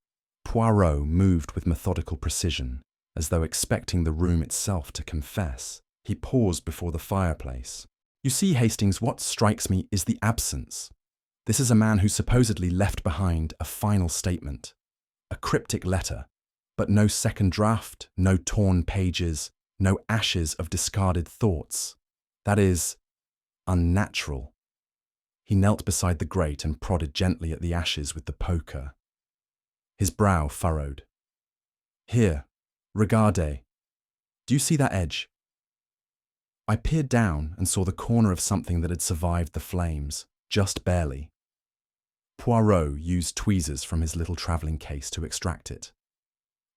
Poirot moved with methodical precision, as though expecting the room itself to confess. He paused before the fireplace. "You see, Hastings, what strikes me is the absence. This is a man who supposedly left behind a final statement, a cryptic letter, but no second draft, no torn pages, no ashes of discarded thoughts. That is unnatural." He knelt beside the grate and prodded gently at the ashes with the poker. His brow furrowed. "Here, regardez. Do you see that edge?" I peered down and saw the corner of something that had survived the flames, just barely. Poirot used tweezers from his little travelling case to extract it.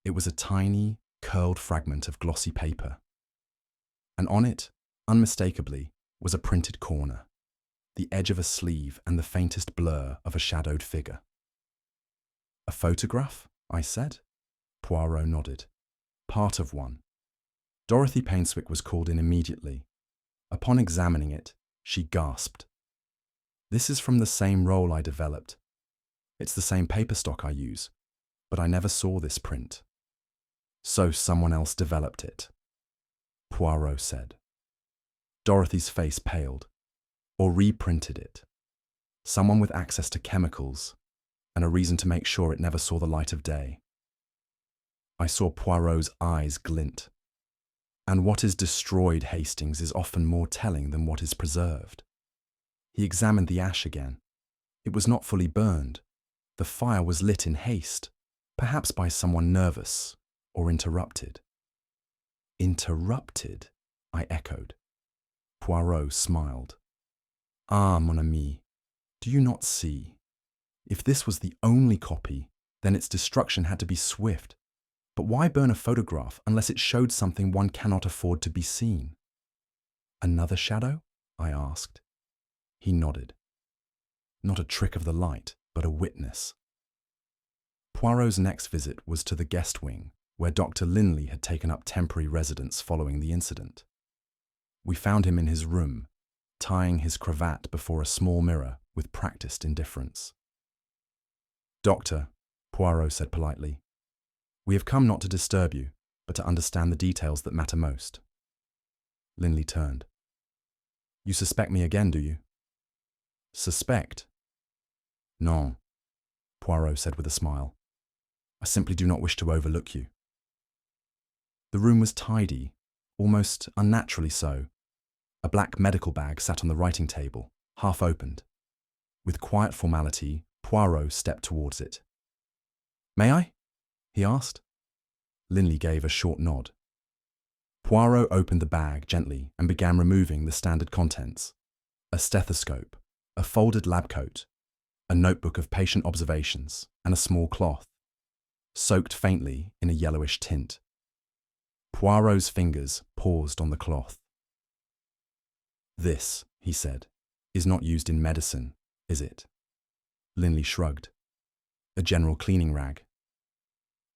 It was a tiny, curled fragment of glossy paper. And on it, unmistakably, was a printed corner, the edge of a sleeve and the faintest blur of a shadowed figure. "A photograph?" I said. Poirot nodded. "Part of one." Dorothy Painswick was called in immediately. Upon examining it, she gasped. "This is from the same roll I developed. It's the same paper stock I use, but I never saw this print." "So someone else developed it," Poirot said. Dorothy's face paled. "Or reprinted it. Someone with access to chemicals, and a reason to make sure it never saw the light of day." I saw Poirot's eyes glint. "And what is destroyed, Hastings, is often more telling than what is preserved." He examined the ash again. It was not fully burned. The fire was lit in haste, perhaps by someone nervous or interrupted. "Interrupted?" I echoed. Poirot smiled. "Ah, mon ami, do you not see? If this was the only copy, then its destruction had to be swift. But why burn a photograph unless it showed something one cannot afford to be seen?" "Another shadow?" I asked. He nodded. "Not a trick of the light, but a witness." Poirot's next visit was to the guest wing, where Dr. Lindley had taken up temporary residence following the incident. We found him in his room, tying his cravat before a small mirror with practiced indifference. "Doctor," Poirot said politely, "we have come not to disturb you, but to understand the details that matter most." Lindley turned. You suspect me again, do you? Suspect? Non, Poirot said with a smile. I simply do not wish to overlook you. The room was tidy, almost unnaturally so. A black medical bag sat on the writing table, half opened. With quiet formality, Poirot stepped towards it. May I? He asked. Lindley gave a short nod. Poirot opened the bag gently and began removing the standard contents: a stethoscope, a folded lab coat, a notebook of patient observations, and a small cloth, soaked faintly in a yellowish tint. Poirot's fingers paused on the cloth. This, he said, is not used in medicine, is it? Lindley shrugged. A general cleaning rag.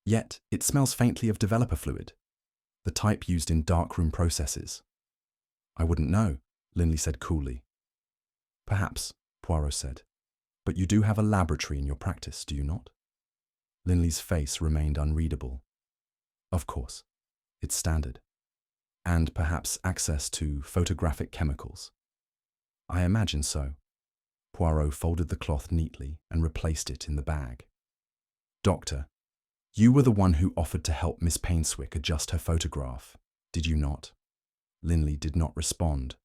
Yet it smells faintly of developer fluid, the type used in darkroom processes. I wouldn't know, Lindley said coolly. Perhaps, Poirot said, but you do have a laboratory in your practice, do you not? Lindley's face remained unreadable. Of course, it's standard. And perhaps access to photographic chemicals. I imagine so. Poirot folded the cloth neatly and replaced it in the bag. Doctor, you were the one who offered to help Miss Painswick adjust her photograph, did you not? Lindley did not respond.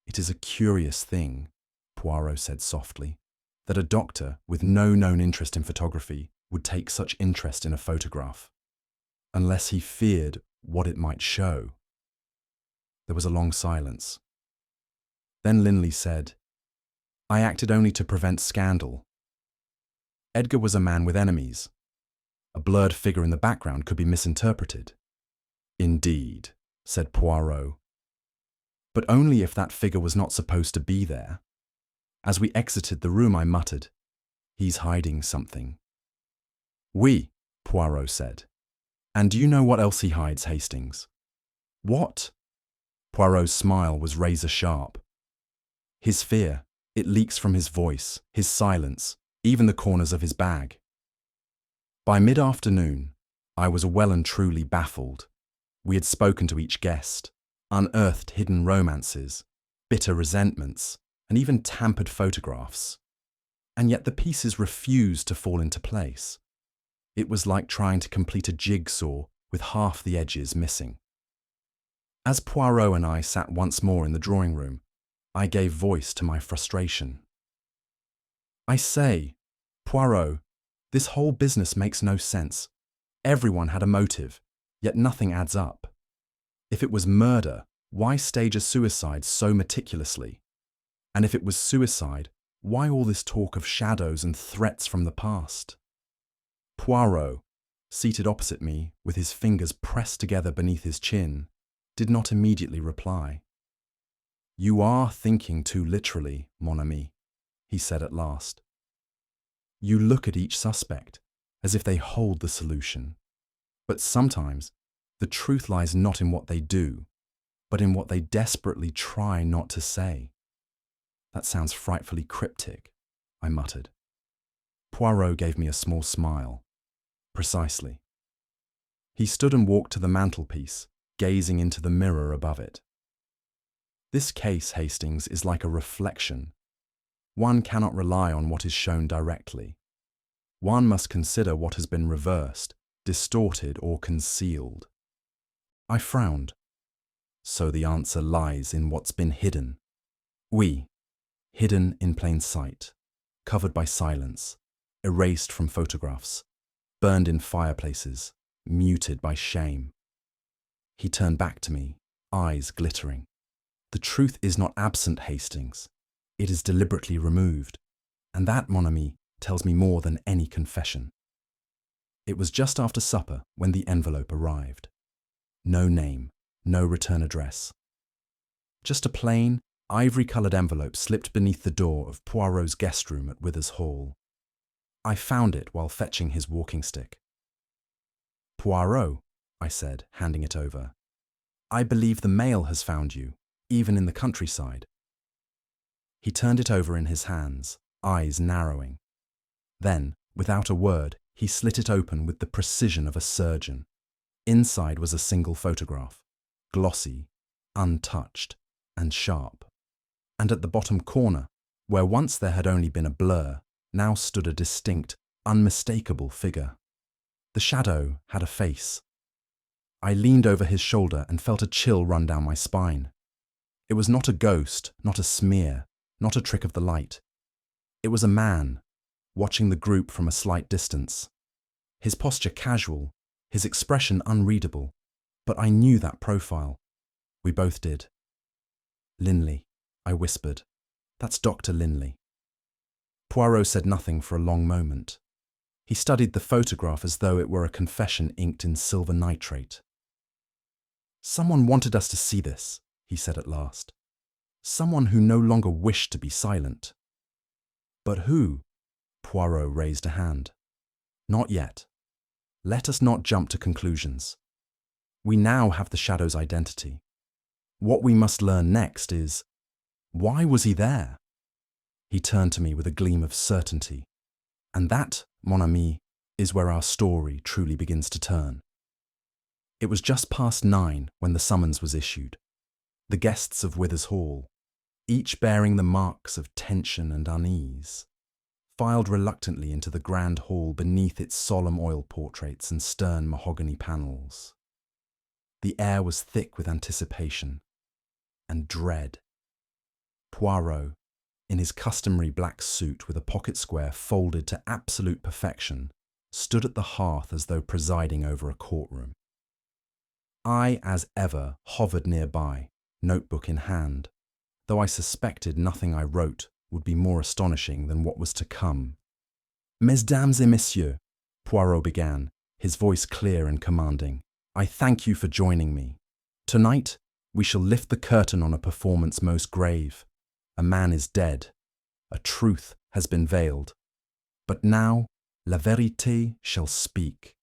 It is a curious thing, Poirot said softly, that a doctor with no known interest in photography would take such interest in a photograph, unless he feared what it might show. There was a long silence. Then Lindley said, I acted only to prevent scandal. Edgar was a man with enemies. A blurred figure in the background could be misinterpreted. Indeed, said Poirot. But only if that figure was not supposed to be there. As we exited the room, I muttered, he's hiding something. Oui, Poirot said. And do you know what else he hides, Hastings? What? Poirot's smile was razor-sharp. His fear, it leaks from his voice, his silence, even the corners of his bag. By mid-afternoon, I was well and truly baffled. We had spoken to each guest, unearthed hidden romances, bitter resentments, and even tampered photographs. And yet the pieces refused to fall into place. It was like trying to complete a jigsaw with half the edges missing. As Poirot and I sat once more in the drawing room, I gave voice to my frustration. I say, Poirot, this whole business makes no sense. Everyone had a motive, yet nothing adds up. If it was murder, why stage a suicide so meticulously? And if it was suicide, why all this talk of shadows and threats from the past? Poirot, seated opposite me, with his fingers pressed together beneath his chin, did not immediately reply. You are thinking too literally, mon ami, he said at last. You look at each suspect as if they hold the solution. But sometimes the truth lies not in what they do, but in what they desperately try not to say. That sounds frightfully cryptic, I muttered. Poirot gave me a small smile. Precisely. He stood and walked to the mantelpiece, gazing into the mirror above it. This case, Hastings, is like a reflection. One cannot rely on what is shown directly. One must consider what has been reversed, distorted, or concealed. I frowned. So the answer lies in what's been hidden. Oui, hidden in plain sight, covered by silence, erased from photographs, burned in fireplaces, muted by shame. He turned back to me, eyes glittering. The truth is not absent, Hastings. It is deliberately removed. And that, mon ami, tells me more than any confession. It was just after supper when the envelope arrived. No name, no return address. Just a plain, ivory-coloured envelope slipped beneath the door of Poirot's guest room at Withers Hall. I found it while fetching his walking stick. Poirot, I said, handing it over. I believe the mail has found you, even in the countryside. He turned it over in his hands, eyes narrowing. Then, without a word, he slit it open with the precision of a surgeon. Inside was a single photograph, glossy, untouched and sharp. And at the bottom corner, where once there had only been a blur, now stood a distinct, unmistakable figure. The shadow had a face. I leaned over his shoulder and felt a chill run down my spine. It was not a ghost, not a smear, not a trick of the light. It was a man, watching the group from a slight distance. His posture casual, his expression unreadable, but I knew that profile. We both did. "Lindley," I whispered. "That's Dr. Lindley." Poirot said nothing for a long moment. He studied the photograph as though it were a confession inked in silver nitrate. "Someone wanted us to see this," he said at last. "Someone who no longer wished to be silent." "But who?" Poirot raised a hand. "Not yet. Let us not jump to conclusions. We now have the shadow's identity. What we must learn next is, why was he there?" He turned to me with a gleam of certainty. "And that, mon ami, is where our story truly begins to turn." It was just past 9 when the summons was issued. The guests of Withers Hall, each bearing the marks of tension and unease, filed reluctantly into the grand hall beneath its solemn oil portraits and stern mahogany panels. The air was thick with anticipation and dread. Poirot, in his customary black suit with a pocket square folded to absolute perfection, stood at the hearth as though presiding over a courtroom. I, as ever, hovered nearby, notebook in hand, though I suspected nothing I wrote would be more astonishing than what was to come. "Mesdames et messieurs," Poirot began, his voice clear and commanding, "I thank you for joining me. Tonight, we shall lift the curtain on a performance most grave. A man is dead. A truth has been veiled. But now, la vérité shall speak."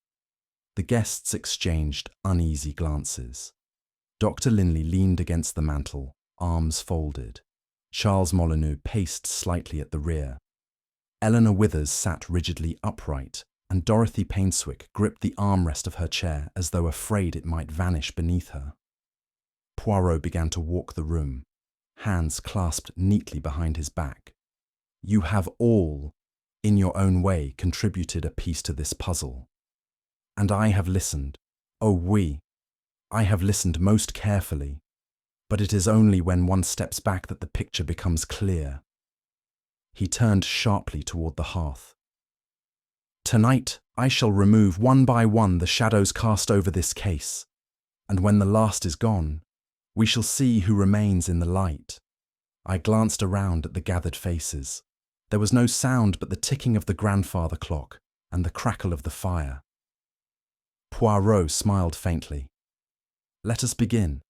The guests exchanged uneasy glances. Dr. Lindley leaned against the mantel, arms folded. Charles Molyneux paced slightly at the rear. Eleanor Withers sat rigidly upright, and Dorothy Painswick gripped the armrest of her chair as though afraid it might vanish beneath her. Poirot began to walk the room, hands clasped neatly behind his back. "You have all, in your own way, contributed a piece to this puzzle. And I have listened. Oh oui, I have listened most carefully. But it is only when one steps back that the picture becomes clear." He turned sharply toward the hearth. "Tonight I shall remove one by one the shadows cast over this case, and when the last is gone, we shall see who remains in the light." I glanced around at the gathered faces. There was no sound but the ticking of the grandfather clock and the crackle of the fire. Poirot smiled faintly. "Let us begin."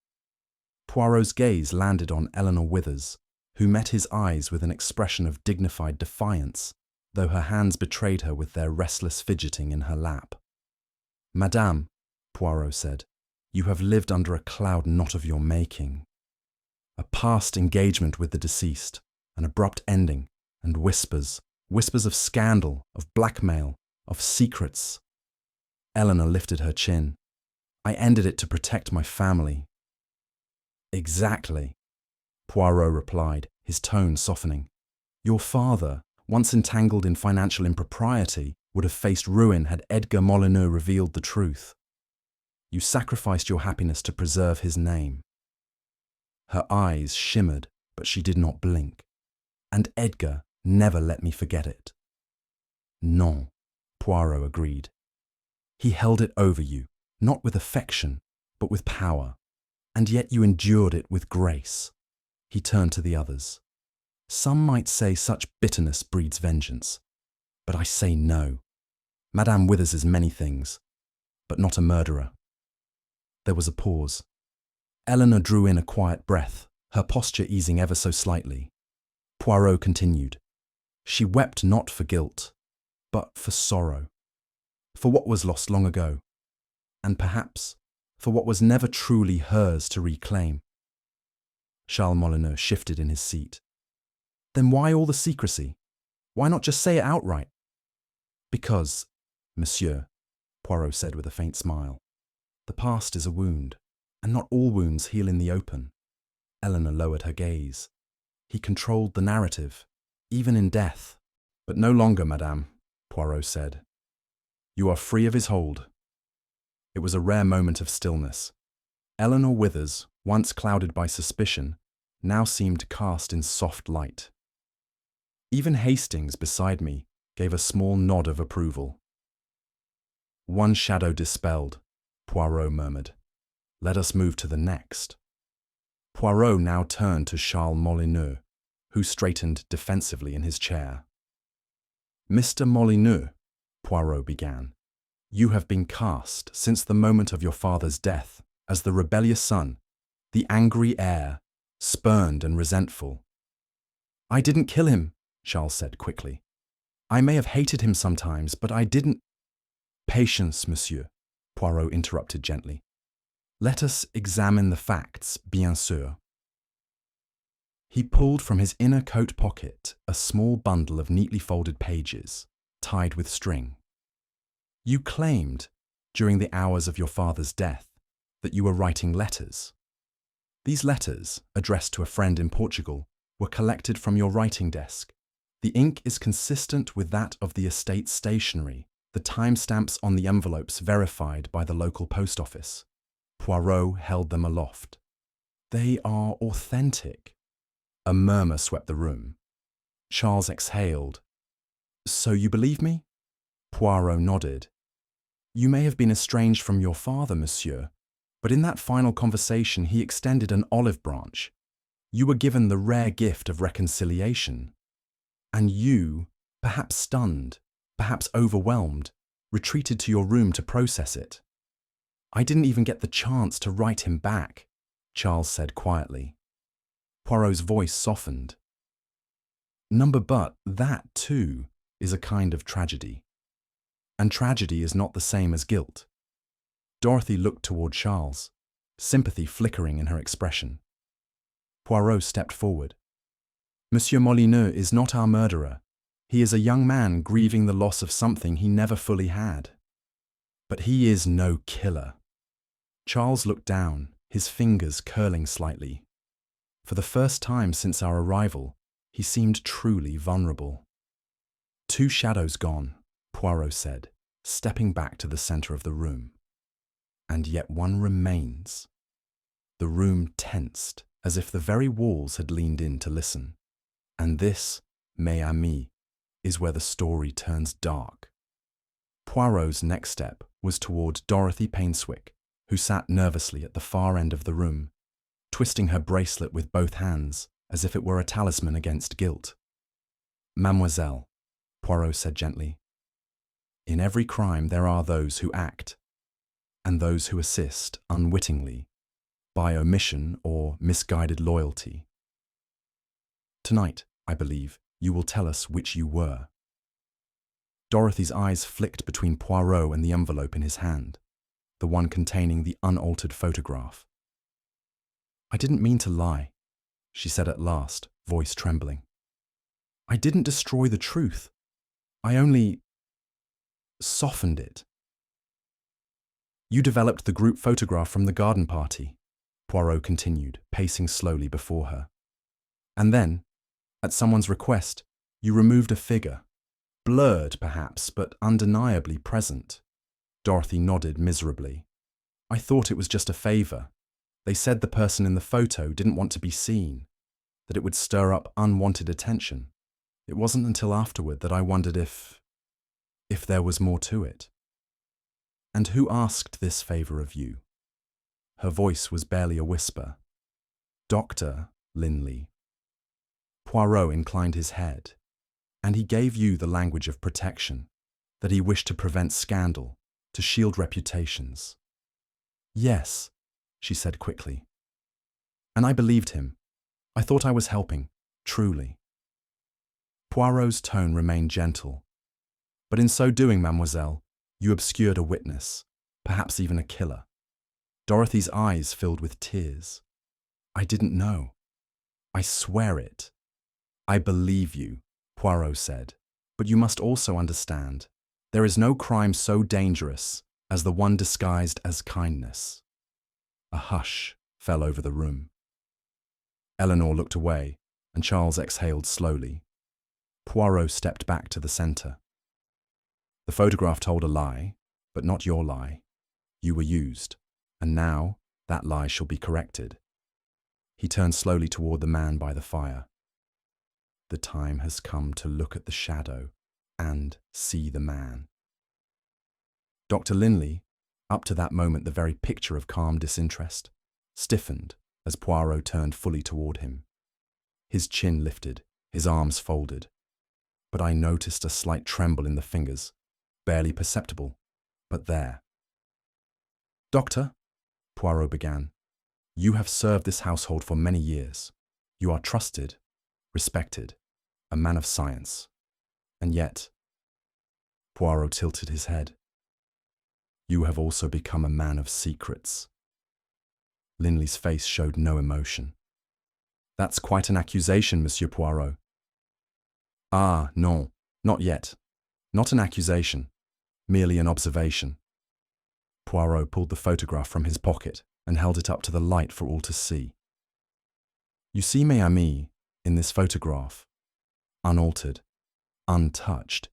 Poirot's gaze landed on Eleanor Withers, who met his eyes with an expression of dignified defiance, though her hands betrayed her with their restless fidgeting in her lap. "Madame," Poirot said, "you have lived under a cloud not of your making. A past engagement with the deceased, an abrupt ending, and whispers of scandal, of blackmail, of secrets." Eleanor lifted her chin. "I ended it to protect my family." "Exactly," Poirot replied, his tone softening. "Your father, once entangled in financial impropriety, would have faced ruin had Edgar Molyneux revealed the truth. You sacrificed your happiness to preserve his name." Her eyes shimmered, but she did not blink. "And Edgar never let me forget it." "Non," Poirot agreed. "He held it over you, not with affection, but with power. And yet you endured it with grace." He turned to the others. "Some might say such bitterness breeds vengeance, but I say no. Madame Withers is many things, but not a murderer." There was a pause. Eleanor drew in a quiet breath, her posture easing ever so slightly. Poirot continued. "She wept not for guilt, but for sorrow. For what was lost long ago, and perhaps for what was never truly hers to reclaim." Charles Molyneux shifted in his seat. "Then why all the secrecy? Why not just say it outright?" "Because, monsieur," Poirot said with a faint smile, "the past is a wound, and not all wounds heal in the open. Eleanor lowered her gaze. He controlled the narrative, even in death. But no longer, madame, Poirot said. You are free of his hold. It was a rare moment of stillness. Eleanor Withers, once clouded by suspicion, now seemed cast in soft light. Even Hastings, beside me, gave a small nod of approval. One shadow dispelled, Poirot murmured. Let us move to the next. Poirot now turned to Charles Molyneux, who straightened defensively in his chair. Mr. Molyneux, Poirot began, you have been cast, since the moment of your father's death, as the rebellious son, the angry heir, spurned and resentful. I didn't kill him, Charles said quickly. I may have hated him sometimes, but I didn't. Patience, monsieur, Poirot interrupted gently. Let us examine the facts, bien sûr. He pulled from his inner coat pocket a small bundle of neatly folded pages, tied with string. You claimed, during the hours of your father's death, that you were writing letters. These letters, addressed to a friend in Portugal, were collected from your writing desk. The ink is consistent with that of the estate stationery, the timestamps on the envelopes verified by the local post office. Poirot held them aloft. They are authentic. A murmur swept the room. Charles exhaled. So you believe me? Poirot nodded. You may have been estranged from your father, monsieur, but in that final conversation he extended an olive branch. You were given the rare gift of reconciliation. And you, perhaps stunned, perhaps overwhelmed, retreated to your room to process it. I didn't even get the chance to write him back, Charles said quietly. Poirot's voice softened. But that, too, is a kind of tragedy. And tragedy is not the same as guilt. Dorothy looked toward Charles, sympathy flickering in her expression. Poirot stepped forward. Monsieur Molyneux is not our murderer. He is a young man grieving the loss of something he never fully had. But he is no killer. Charles looked down, his fingers curling slightly. For the first time since our arrival, he seemed truly vulnerable. Two shadows gone, Poirot said, stepping back to the center of the room. And yet one remains. The room tensed, as if the very walls had leaned in to listen. And this, mes amis, is where the story turns dark. Poirot's next step was toward Dorothy Painswick, who sat nervously at the far end of the room, twisting her bracelet with both hands as if it were a talisman against guilt. Mademoiselle, Poirot said gently, in every crime there are those who act, and those who assist unwittingly, by omission or misguided loyalty. Tonight, I believe, you will tell us which you were. Dorothy's eyes flicked between Poirot and the envelope in his hand, the one containing the unaltered photograph. I didn't mean to lie, she said at last, voice trembling. I didn't destroy the truth. I only softened it. You developed the group photograph from the garden party, Poirot continued, pacing slowly before her. And then, at someone's request, you removed a figure, blurred perhaps, but undeniably present. Dorothy nodded miserably. I thought it was just a favor. They said the person in the photo didn't want to be seen, that it would stir up unwanted attention. It wasn't until afterward that I wondered if there was more to it. And who asked this favor of you? Her voice was barely a whisper. Dr. Lindley. Poirot inclined his head, and he gave you the language of protection, that he wished to prevent scandal, to shield reputations. Yes, she said quickly. And I believed him. I thought I was helping, truly. Poirot's tone remained gentle. But in so doing, mademoiselle, you obscured a witness, perhaps even a killer. Dorothy's eyes filled with tears. I didn't know. I swear it. I believe you, Poirot said, but you must also understand, there is no crime so dangerous as the one disguised as kindness. A hush fell over the room. Eleanor looked away, and Charles exhaled slowly. Poirot stepped back to the center. The photograph told a lie, but not your lie. You were used, and now that lie shall be corrected. He turned slowly toward the man by the fire. The time has come to look at the shadow and see the man. Dr. Lindley, up to that moment the very picture of calm disinterest, stiffened as Poirot turned fully toward him. His chin lifted, his arms folded. But I noticed a slight tremble in the fingers, barely perceptible, but there. Doctor, Poirot began, you have served this household for many years. You are trusted, respected, a man of science. And yet, Poirot tilted his head. You have also become a man of secrets. Lindley's face showed no emotion. That's quite an accusation, Monsieur Poirot. Ah, non, not yet. Not an accusation, merely an observation. Poirot pulled the photograph from his pocket and held it up to the light for all to see. You see, mes amis, in this photograph, unaltered, untouched,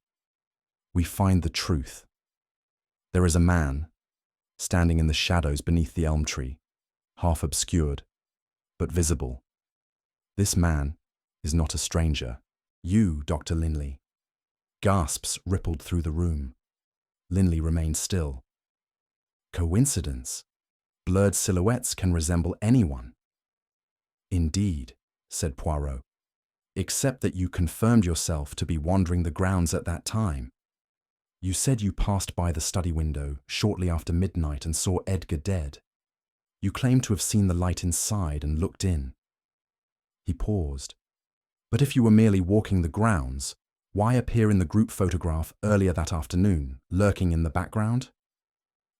we find the truth. There is a man, standing in the shadows beneath the elm tree, half obscured, but visible. This man is not a stranger. You, Dr. Lindley. Gasps rippled through the room. Lindley remained still. Coincidence? Blurred silhouettes can resemble anyone. Indeed, said Poirot, except that you confirmed yourself to be wandering the grounds at that time. You said you passed by the study window shortly after midnight and saw Edgar dead. You claim to have seen the light inside and looked in. He paused. But if you were merely walking the grounds, why appear in the group photograph earlier that afternoon, lurking in the background?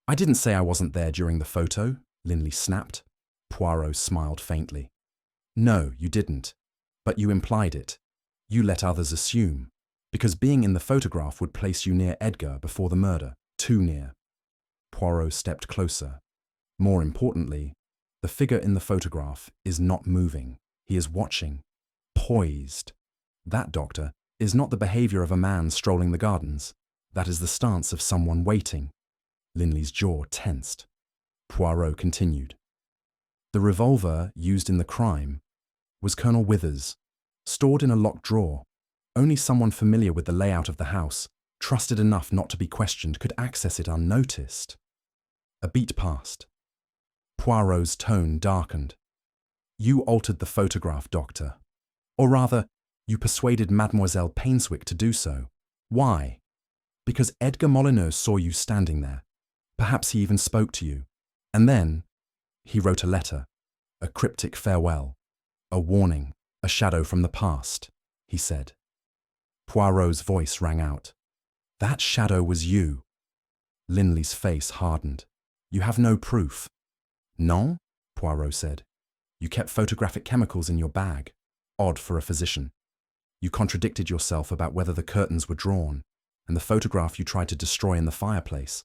I didn't say I wasn't there during the photo, Lindley snapped. Poirot smiled faintly. No, you didn't. But you implied it. You let others assume, because being in the photograph would place you near Edgar before the murder, too near. Poirot stepped closer. More importantly, the figure in the photograph is not moving. He is watching. Poised. That, doctor, is not the behavior of a man strolling the gardens. That is the stance of someone waiting. Lindley's jaw tensed. Poirot continued. The revolver used in the crime was Colonel Wither's, stored in a locked drawer. Only someone familiar with the layout of the house, trusted enough not to be questioned, could access it unnoticed. A beat passed. Poirot's tone darkened. You altered the photograph, doctor. Or rather, you persuaded Mademoiselle Painswick to do so. Why? Because Edgar Molyneux saw you standing there. Perhaps he even spoke to you. And then, he wrote a letter, a cryptic farewell, a warning, a shadow from the past, he said. Poirot's voice rang out. That shadow was you. Lindley's face hardened. You have no proof. Non? Poirot said. You kept photographic chemicals in your bag. Odd for a physician. You contradicted yourself about whether the curtains were drawn, and the photograph you tried to destroy in the fireplace.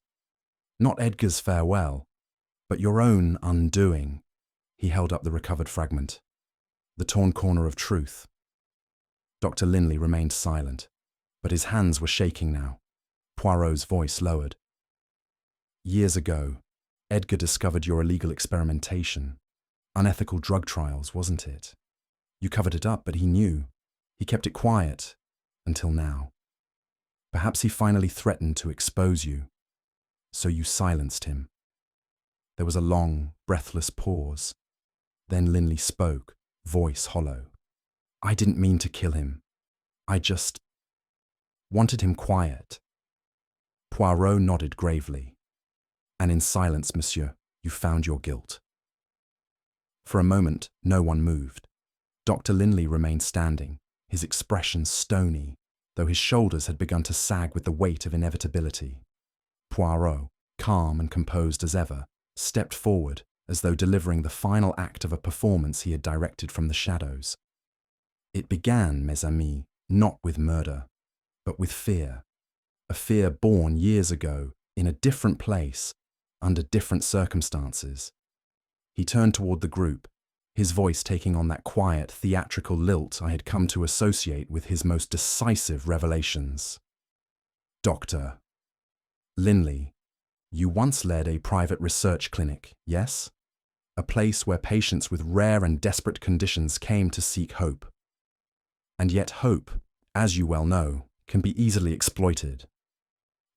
Not Edgar's farewell, but your own undoing. He held up the recovered fragment. The torn corner of truth. Dr. Lindley remained silent, but his hands were shaking now. Poirot's voice lowered. Years ago, Edgar discovered your illegal experimentation. Unethical drug trials, wasn't it? You covered it up, but he knew. He kept it quiet, until now. Perhaps he finally threatened to expose you. So you silenced him. There was a long, breathless pause. Then Lindley spoke, voice hollow. I didn't mean to kill him. I just wanted him quiet. Poirot nodded gravely. And in silence, monsieur, you found your guilt. For a moment, no one moved. Dr. Lindley remained standing, his expression stony, though his shoulders had begun to sag with the weight of inevitability. Poirot, calm and composed as ever, stepped forward as though delivering the final act of a performance he had directed from the shadows. It began, mes amis, not with murder, but with fear. A fear born years ago, in a different place, under different circumstances. He turned toward the group, his voice taking on that quiet, theatrical lilt I had come to associate with his most decisive revelations. Dr. Lindley, you once led a private research clinic, yes? A place where patients with rare and desperate conditions came to seek hope. And yet hope, as you well know, can be easily exploited.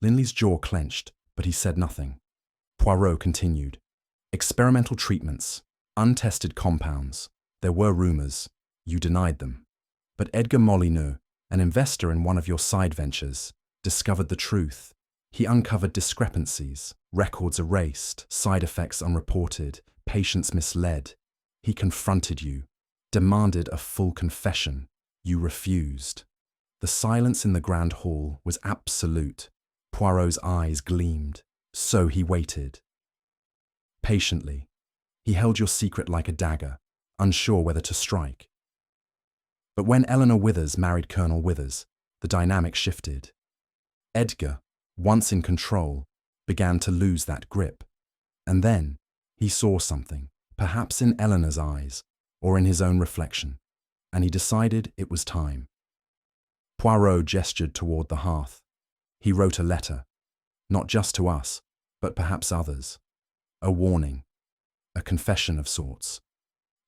Lindley's jaw clenched, but he said nothing. Poirot continued. Experimental treatments, untested compounds. There were rumors. You denied them. But Edgar Molyneux, an investor in one of your side ventures, discovered the truth. He uncovered discrepancies, records erased, side effects unreported, patients misled. He confronted you, demanded a full confession. You refused. The silence in the grand hall was absolute. Poirot's eyes gleamed. So he waited. Patiently, he held your secret like a dagger, unsure whether to strike. But when Eleanor Withers married Colonel Withers, the dynamic shifted. Edgar, once in control, began to lose that grip. And then he saw something, perhaps in Eleanor's eyes, or in his own reflection, and he decided it was time. Poirot gestured toward the hearth. He wrote a letter, not just to us, but perhaps others. A warning, a confession of sorts.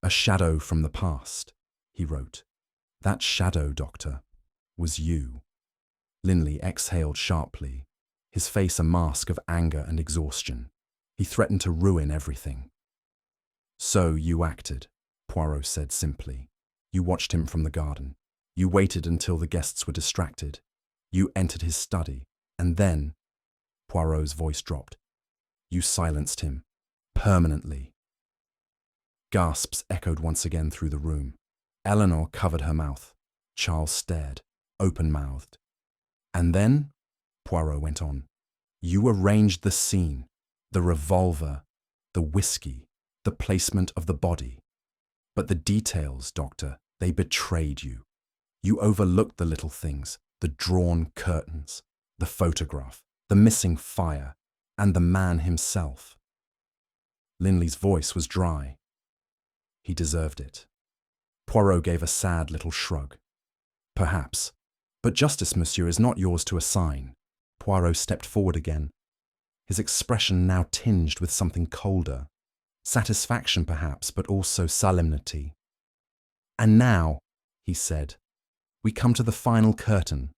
A shadow from the past, he wrote. That shadow, Doctor, was you. Lindley exhaled sharply, his face a mask of anger and exhaustion. He threatened to ruin everything. So you acted, Poirot said simply. You watched him from the garden. You waited until the guests were distracted. You entered his study, and then, Poirot's voice dropped, you silenced him, permanently. Gasps echoed once again through the room. Eleanor covered her mouth. Charles stared, open-mouthed. And then, Poirot went on, you arranged the scene, the revolver, the whiskey, the placement of the body. But the details, Doctor, they betrayed you. You overlooked the little things, the drawn curtains, the photograph, the missing fire, and the man himself. Lindley's voice was dry. He deserved it. Poirot gave a sad little shrug. Perhaps. But justice, monsieur, is not yours to assign. Poirot stepped forward again, his expression now tinged with something colder. Satisfaction, perhaps, but also solemnity. And now, he said, we come to the final curtain.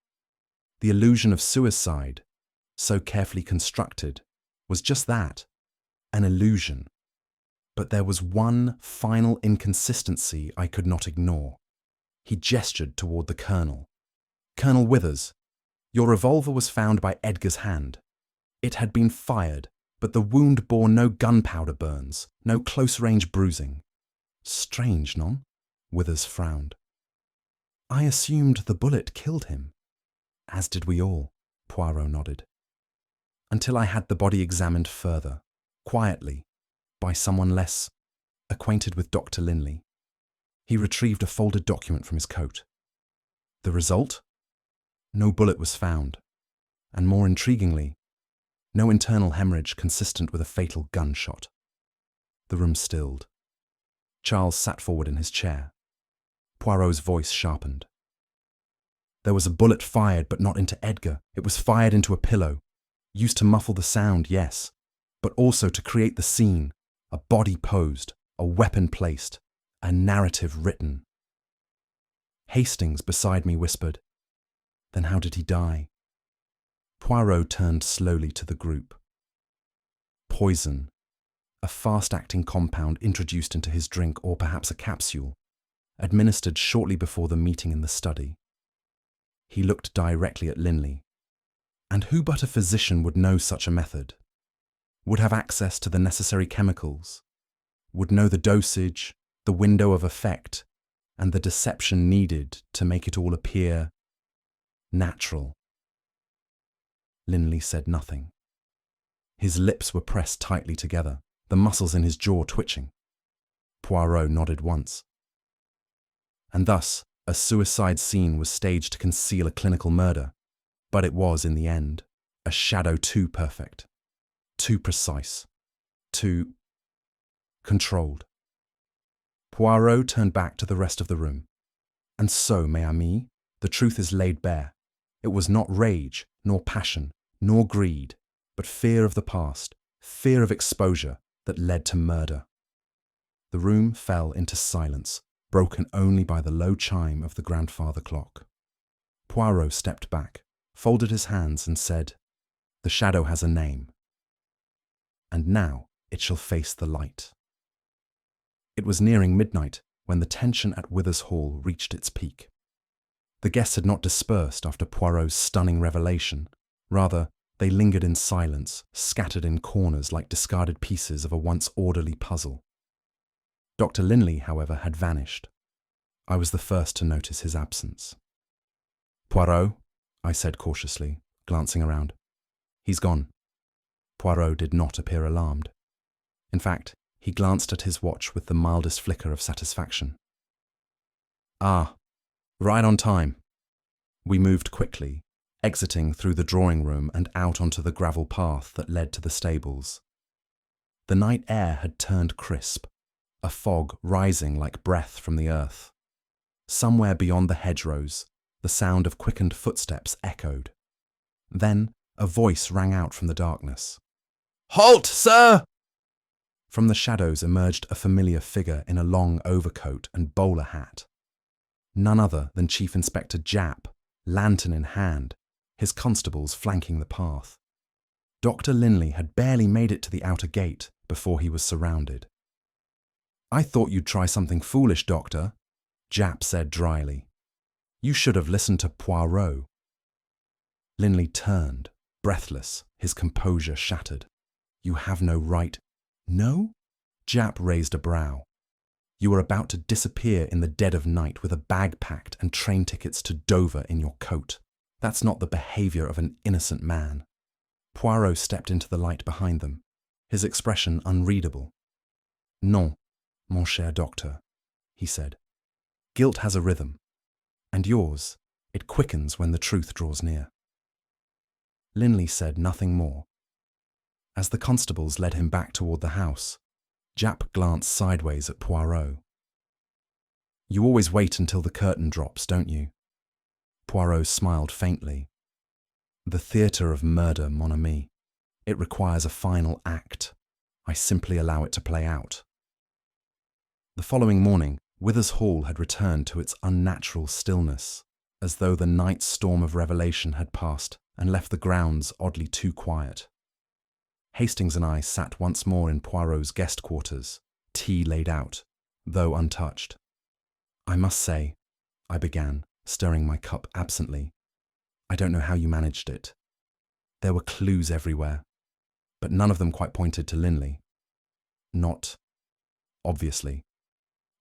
The illusion of suicide, so carefully constructed, was just that, an illusion. But there was one final inconsistency I could not ignore. He gestured toward the Colonel. Colonel Withers, your revolver was found by Edgar's hand. It had been fired, but the wound bore no gunpowder burns, no close-range bruising. Strange, non? Withers frowned. I assumed the bullet killed him. As did we all, Poirot nodded. Until I had the body examined further, quietly, by someone less acquainted with Dr. Lindley. He retrieved a folded document from his coat. The result? No bullet was found, and more intriguingly, no internal hemorrhage consistent with a fatal gunshot. The room stilled. Charles sat forward in his chair. Poirot's voice sharpened. There was a bullet fired, but not into Edgar. It was fired into a pillow, used to muffle the sound, yes, but also to create the scene, a body posed, a weapon placed, a narrative written. Hastings beside me whispered, Then how did he die? Poirot turned slowly to the group. Poison, a fast-acting compound introduced into his drink or perhaps a capsule, administered shortly before the meeting in the study. He looked directly at Lindley. And who but a physician would know such a method? Would have access to the necessary chemicals? Would know the dosage, the window of effect, and the deception needed to make it all appear natural? Lindley said nothing. His lips were pressed tightly together, the muscles in his jaw twitching. Poirot nodded once. And thus, a suicide scene was staged to conceal a clinical murder, but it was, in the end, a shadow too perfect, too precise, too controlled. Poirot turned back to the rest of the room. And so, mes amis, the truth is laid bare. It was not rage, nor passion, nor greed, but fear of the past, fear of exposure that led to murder. The room fell into silence, broken only by the low chime of the grandfather clock. Poirot stepped back, folded his hands and said, "The shadow has a name. And now it shall face the light." It was nearing midnight when the tension at Withers Hall reached its peak. The guests had not dispersed after Poirot's stunning revelation. Rather, they lingered in silence, scattered in corners like discarded pieces of a once orderly puzzle. Dr. Lindley, however, had vanished. I was the first to notice his absence. "Poirot," I said cautiously, glancing around. "He's gone." Poirot did not appear alarmed. In fact, he glanced at his watch with the mildest flicker of satisfaction. "Ah, right on time." We moved quickly, exiting through the drawing room and out onto the gravel path that led to the stables. The night air had turned crisp, a fog rising like breath from the earth. Somewhere beyond the hedgerows, the sound of quickened footsteps echoed. Then a voice rang out from the darkness. "Halt, sir!" From the shadows emerged a familiar figure in a long overcoat and bowler hat. None other than Chief Inspector Japp, lantern in hand, his constables flanking the path. Dr. Lindley had barely made it to the outer gate before he was surrounded. "I thought you'd try something foolish, Doctor," Japp said dryly. "You should have listened to Poirot." Lindley turned, breathless, his composure shattered. "You have no right—" "No?" Japp raised a brow. "You were about to disappear in the dead of night with a bag packed and train tickets to Dover in your coat. That's not the behaviour of an innocent man." Poirot stepped into the light behind them, his expression unreadable. "Non, mon cher docteur," he said. "Guilt has a rhythm. And yours, it quickens when the truth draws near." Lindley said nothing more. As the constables led him back toward the house, Japp glanced sideways at Poirot. "You always wait until the curtain drops, don't you?" Poirot smiled faintly. "The theatre of murder, mon ami. It requires a final act. I simply allow it to play out." The following morning, Withers Hall had returned to its unnatural stillness, as though the night's storm of revelation had passed and left the grounds oddly too quiet. Hastings and I sat once more in Poirot's guest quarters, tea laid out, though untouched. "I must say," I began, stirring my cup absently, "I don't know how you managed it. There were clues everywhere, but none of them quite pointed to Lindley. Not, obviously."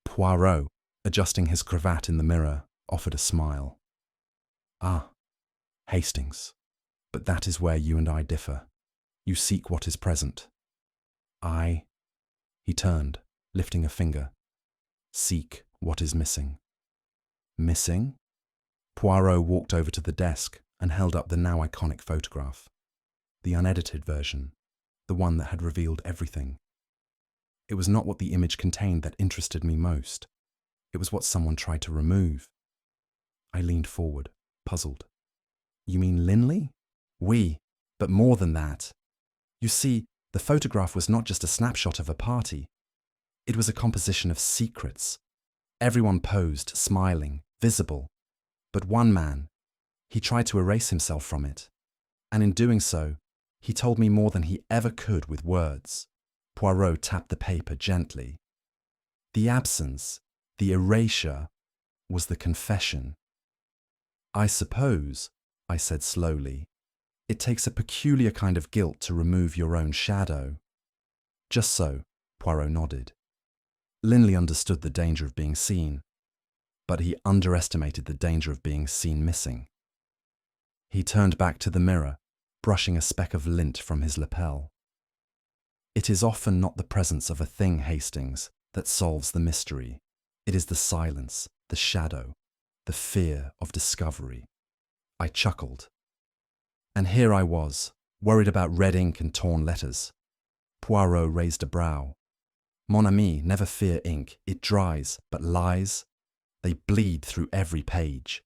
Poirot, adjusting his cravat in the mirror, offered a smile. "Ah, Hastings, but that is where you and I differ. You seek what is present. I—" He turned, lifting a finger. "Seek what is missing." "Missing?" Poirot walked over to the desk and held up the now iconic photograph. The unedited version, the one that had revealed everything. It was not what the image contained that interested me most. It was what someone tried to remove. I leaned forward, puzzled. "You mean Lindley?" "Oui, but more than that. You see, the photograph was not just a snapshot of a party. It was a composition of secrets. Everyone posed, smiling, visible. But one man, he tried to erase himself from it. And in doing so, he told me more than he ever could with words." Poirot tapped the paper gently. "The absence, the erasure, was the confession." "I suppose," I said slowly, "it takes a peculiar kind of guilt to remove your own shadow." "Just so," Poirot nodded. Lindley understood the danger of being seen, but he underestimated the danger of being seen missing. He turned back to the mirror, brushing a speck of lint from his lapel. "It is often not the presence of a thing, Hastings, that solves the mystery. It is the silence, the shadow, the fear of discovery." I chuckled. And here I was, worried about red ink and torn letters. Poirot raised a brow. Mon ami, never fear ink. It dries, but lies, they bleed through every page.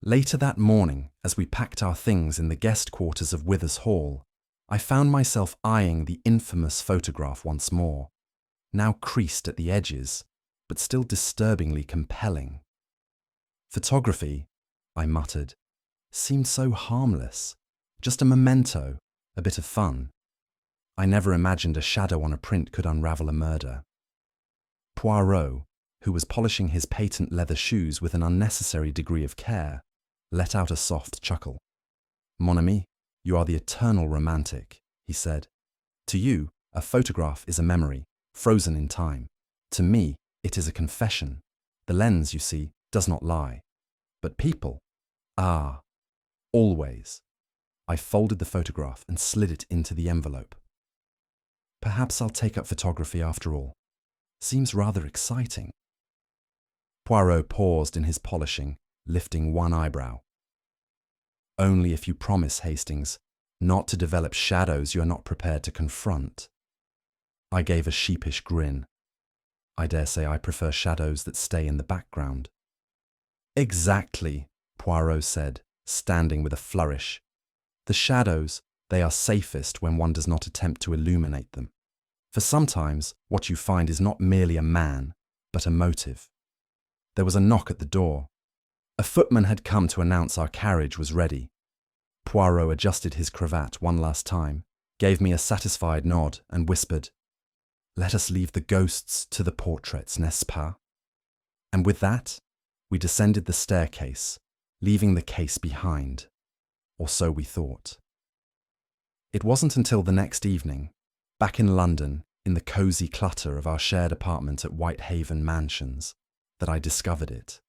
Later that morning, as we packed our things in the guest quarters of Withers Hall, I found myself eyeing the infamous photograph once more, now creased at the edges, but still disturbingly compelling. Photography, I muttered, seemed so harmless, just a memento, a bit of fun. I never imagined a shadow on a print could unravel a murder. Poirot, who was polishing his patent leather shoes with an unnecessary degree of care, let out a soft chuckle. Mon ami, you are the eternal romantic, he said. To you, a photograph is a memory, frozen in time. To me, it is a confession. The lens, you see, does not lie. But people, always. I folded the photograph and slid it into the envelope. Perhaps I'll take up photography after all. Seems rather exciting. Poirot paused in his polishing, lifting one eyebrow. Only if you promise, Hastings, not to develop shadows you are not prepared to confront. I gave a sheepish grin. I dare say I prefer shadows that stay in the background. Exactly, Poirot said, standing with a flourish. The shadows, they are safest when one does not attempt to illuminate them. For sometimes what you find is not merely a man, but a motive. There was a knock at the door. A footman had come to announce our carriage was ready. Poirot adjusted his cravat one last time, gave me a satisfied nod, and whispered, "Let us leave the ghosts to the portraits, n'est-ce pas?" And with that, we descended the staircase, leaving the case behind. Or so we thought. It wasn't until the next evening, back in London, in the cosy clutter of our shared apartment at Whitehaven Mansions, that I discovered it.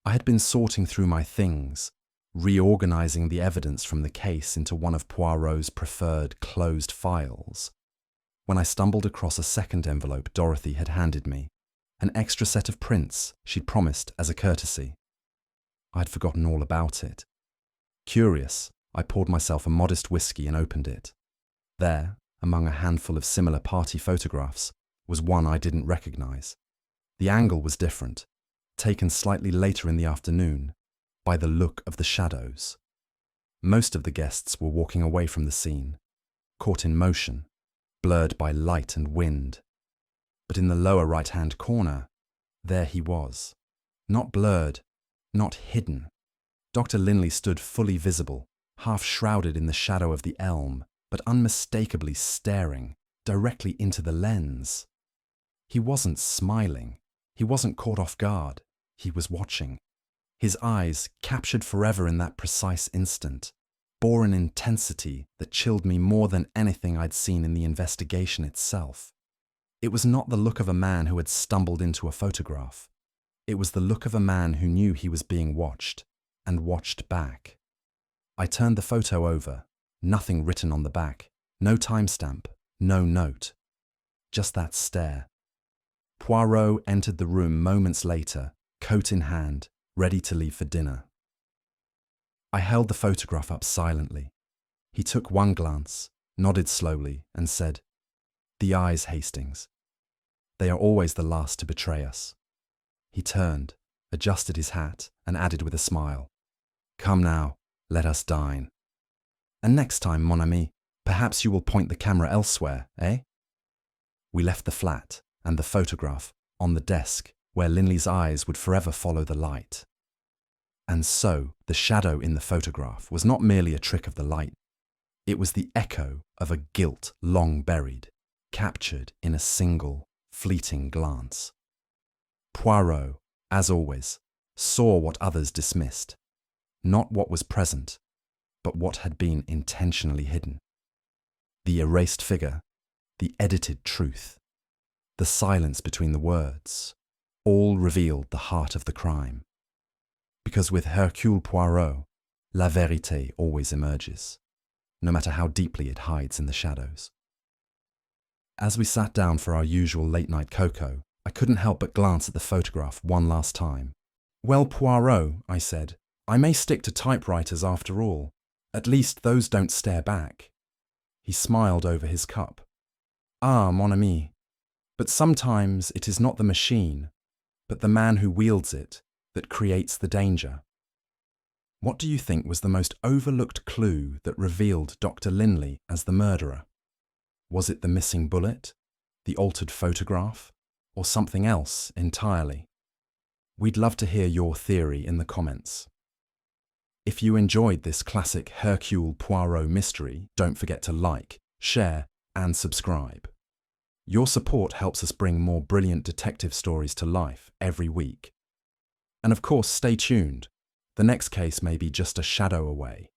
I had been sorting through my things, reorganizing the evidence from the case into one of Poirot's preferred closed files, when I stumbled across a second envelope Dorothy had handed me, an extra set of prints she'd promised as a courtesy. I'd forgotten all about it. Curious, I poured myself a modest whiskey and opened it. There, among a handful of similar party photographs, was one I didn't recognize. The angle was different, taken slightly later in the afternoon, by the look of the shadows. Most of the guests were walking away from the scene, caught in motion, blurred by light and wind. But in the lower right-hand corner, there he was. Not blurred, not hidden. Dr. Lindley stood fully visible, half shrouded in the shadow of the elm, but unmistakably staring directly into the lens. He wasn't smiling. He wasn't caught off guard. He was watching. His eyes, captured forever in that precise instant, bore an intensity that chilled me more than anything I'd seen in the investigation itself. It was not the look of a man who had stumbled into a photograph. It was the look of a man who knew he was being watched, and watched back. I turned the photo over, nothing written on the back, no timestamp, no note. Just that stare. Poirot entered the room moments later, coat in hand, ready to leave for dinner. I held the photograph up silently. He took one glance, nodded slowly, and said, "The eyes, Hastings. They are always the last to betray us." He turned, adjusted his hat, and added with a smile, "Come now, let us dine. And next time, mon ami, perhaps you will point the camera elsewhere, eh?" We left the flat, and the photograph, on the desk, where Lindley's eyes would forever follow the light. And so, the shadow in the photograph was not merely a trick of the light. It was the echo of a guilt long buried, captured in a single, fleeting glance. Poirot, as always, saw what others dismissed. Not what was present, but what had been intentionally hidden. The erased figure, the edited truth, the silence between the words, all revealed the heart of the crime. Because with Hercule Poirot, la vérité always emerges, no matter how deeply it hides in the shadows. As we sat down for our usual late-night cocoa, I couldn't help but glance at the photograph one last time. "Well, Poirot," I said, "I may stick to typewriters after all. At least those don't stare back." He smiled over his cup. "Ah, mon ami, But sometimes it is not the machine, but the man who wields it that creates the danger. What do you think was the most overlooked clue that revealed Dr. Lindley as the murderer? Was it the missing bullet, the altered photograph, or something else entirely? We'd love to hear your theory in the comments. If you enjoyed this classic Hercule Poirot mystery, don't forget to like, share, and subscribe. Your support helps us bring more brilliant detective stories to life every week. And of course, stay tuned. The next case may be just a shadow away.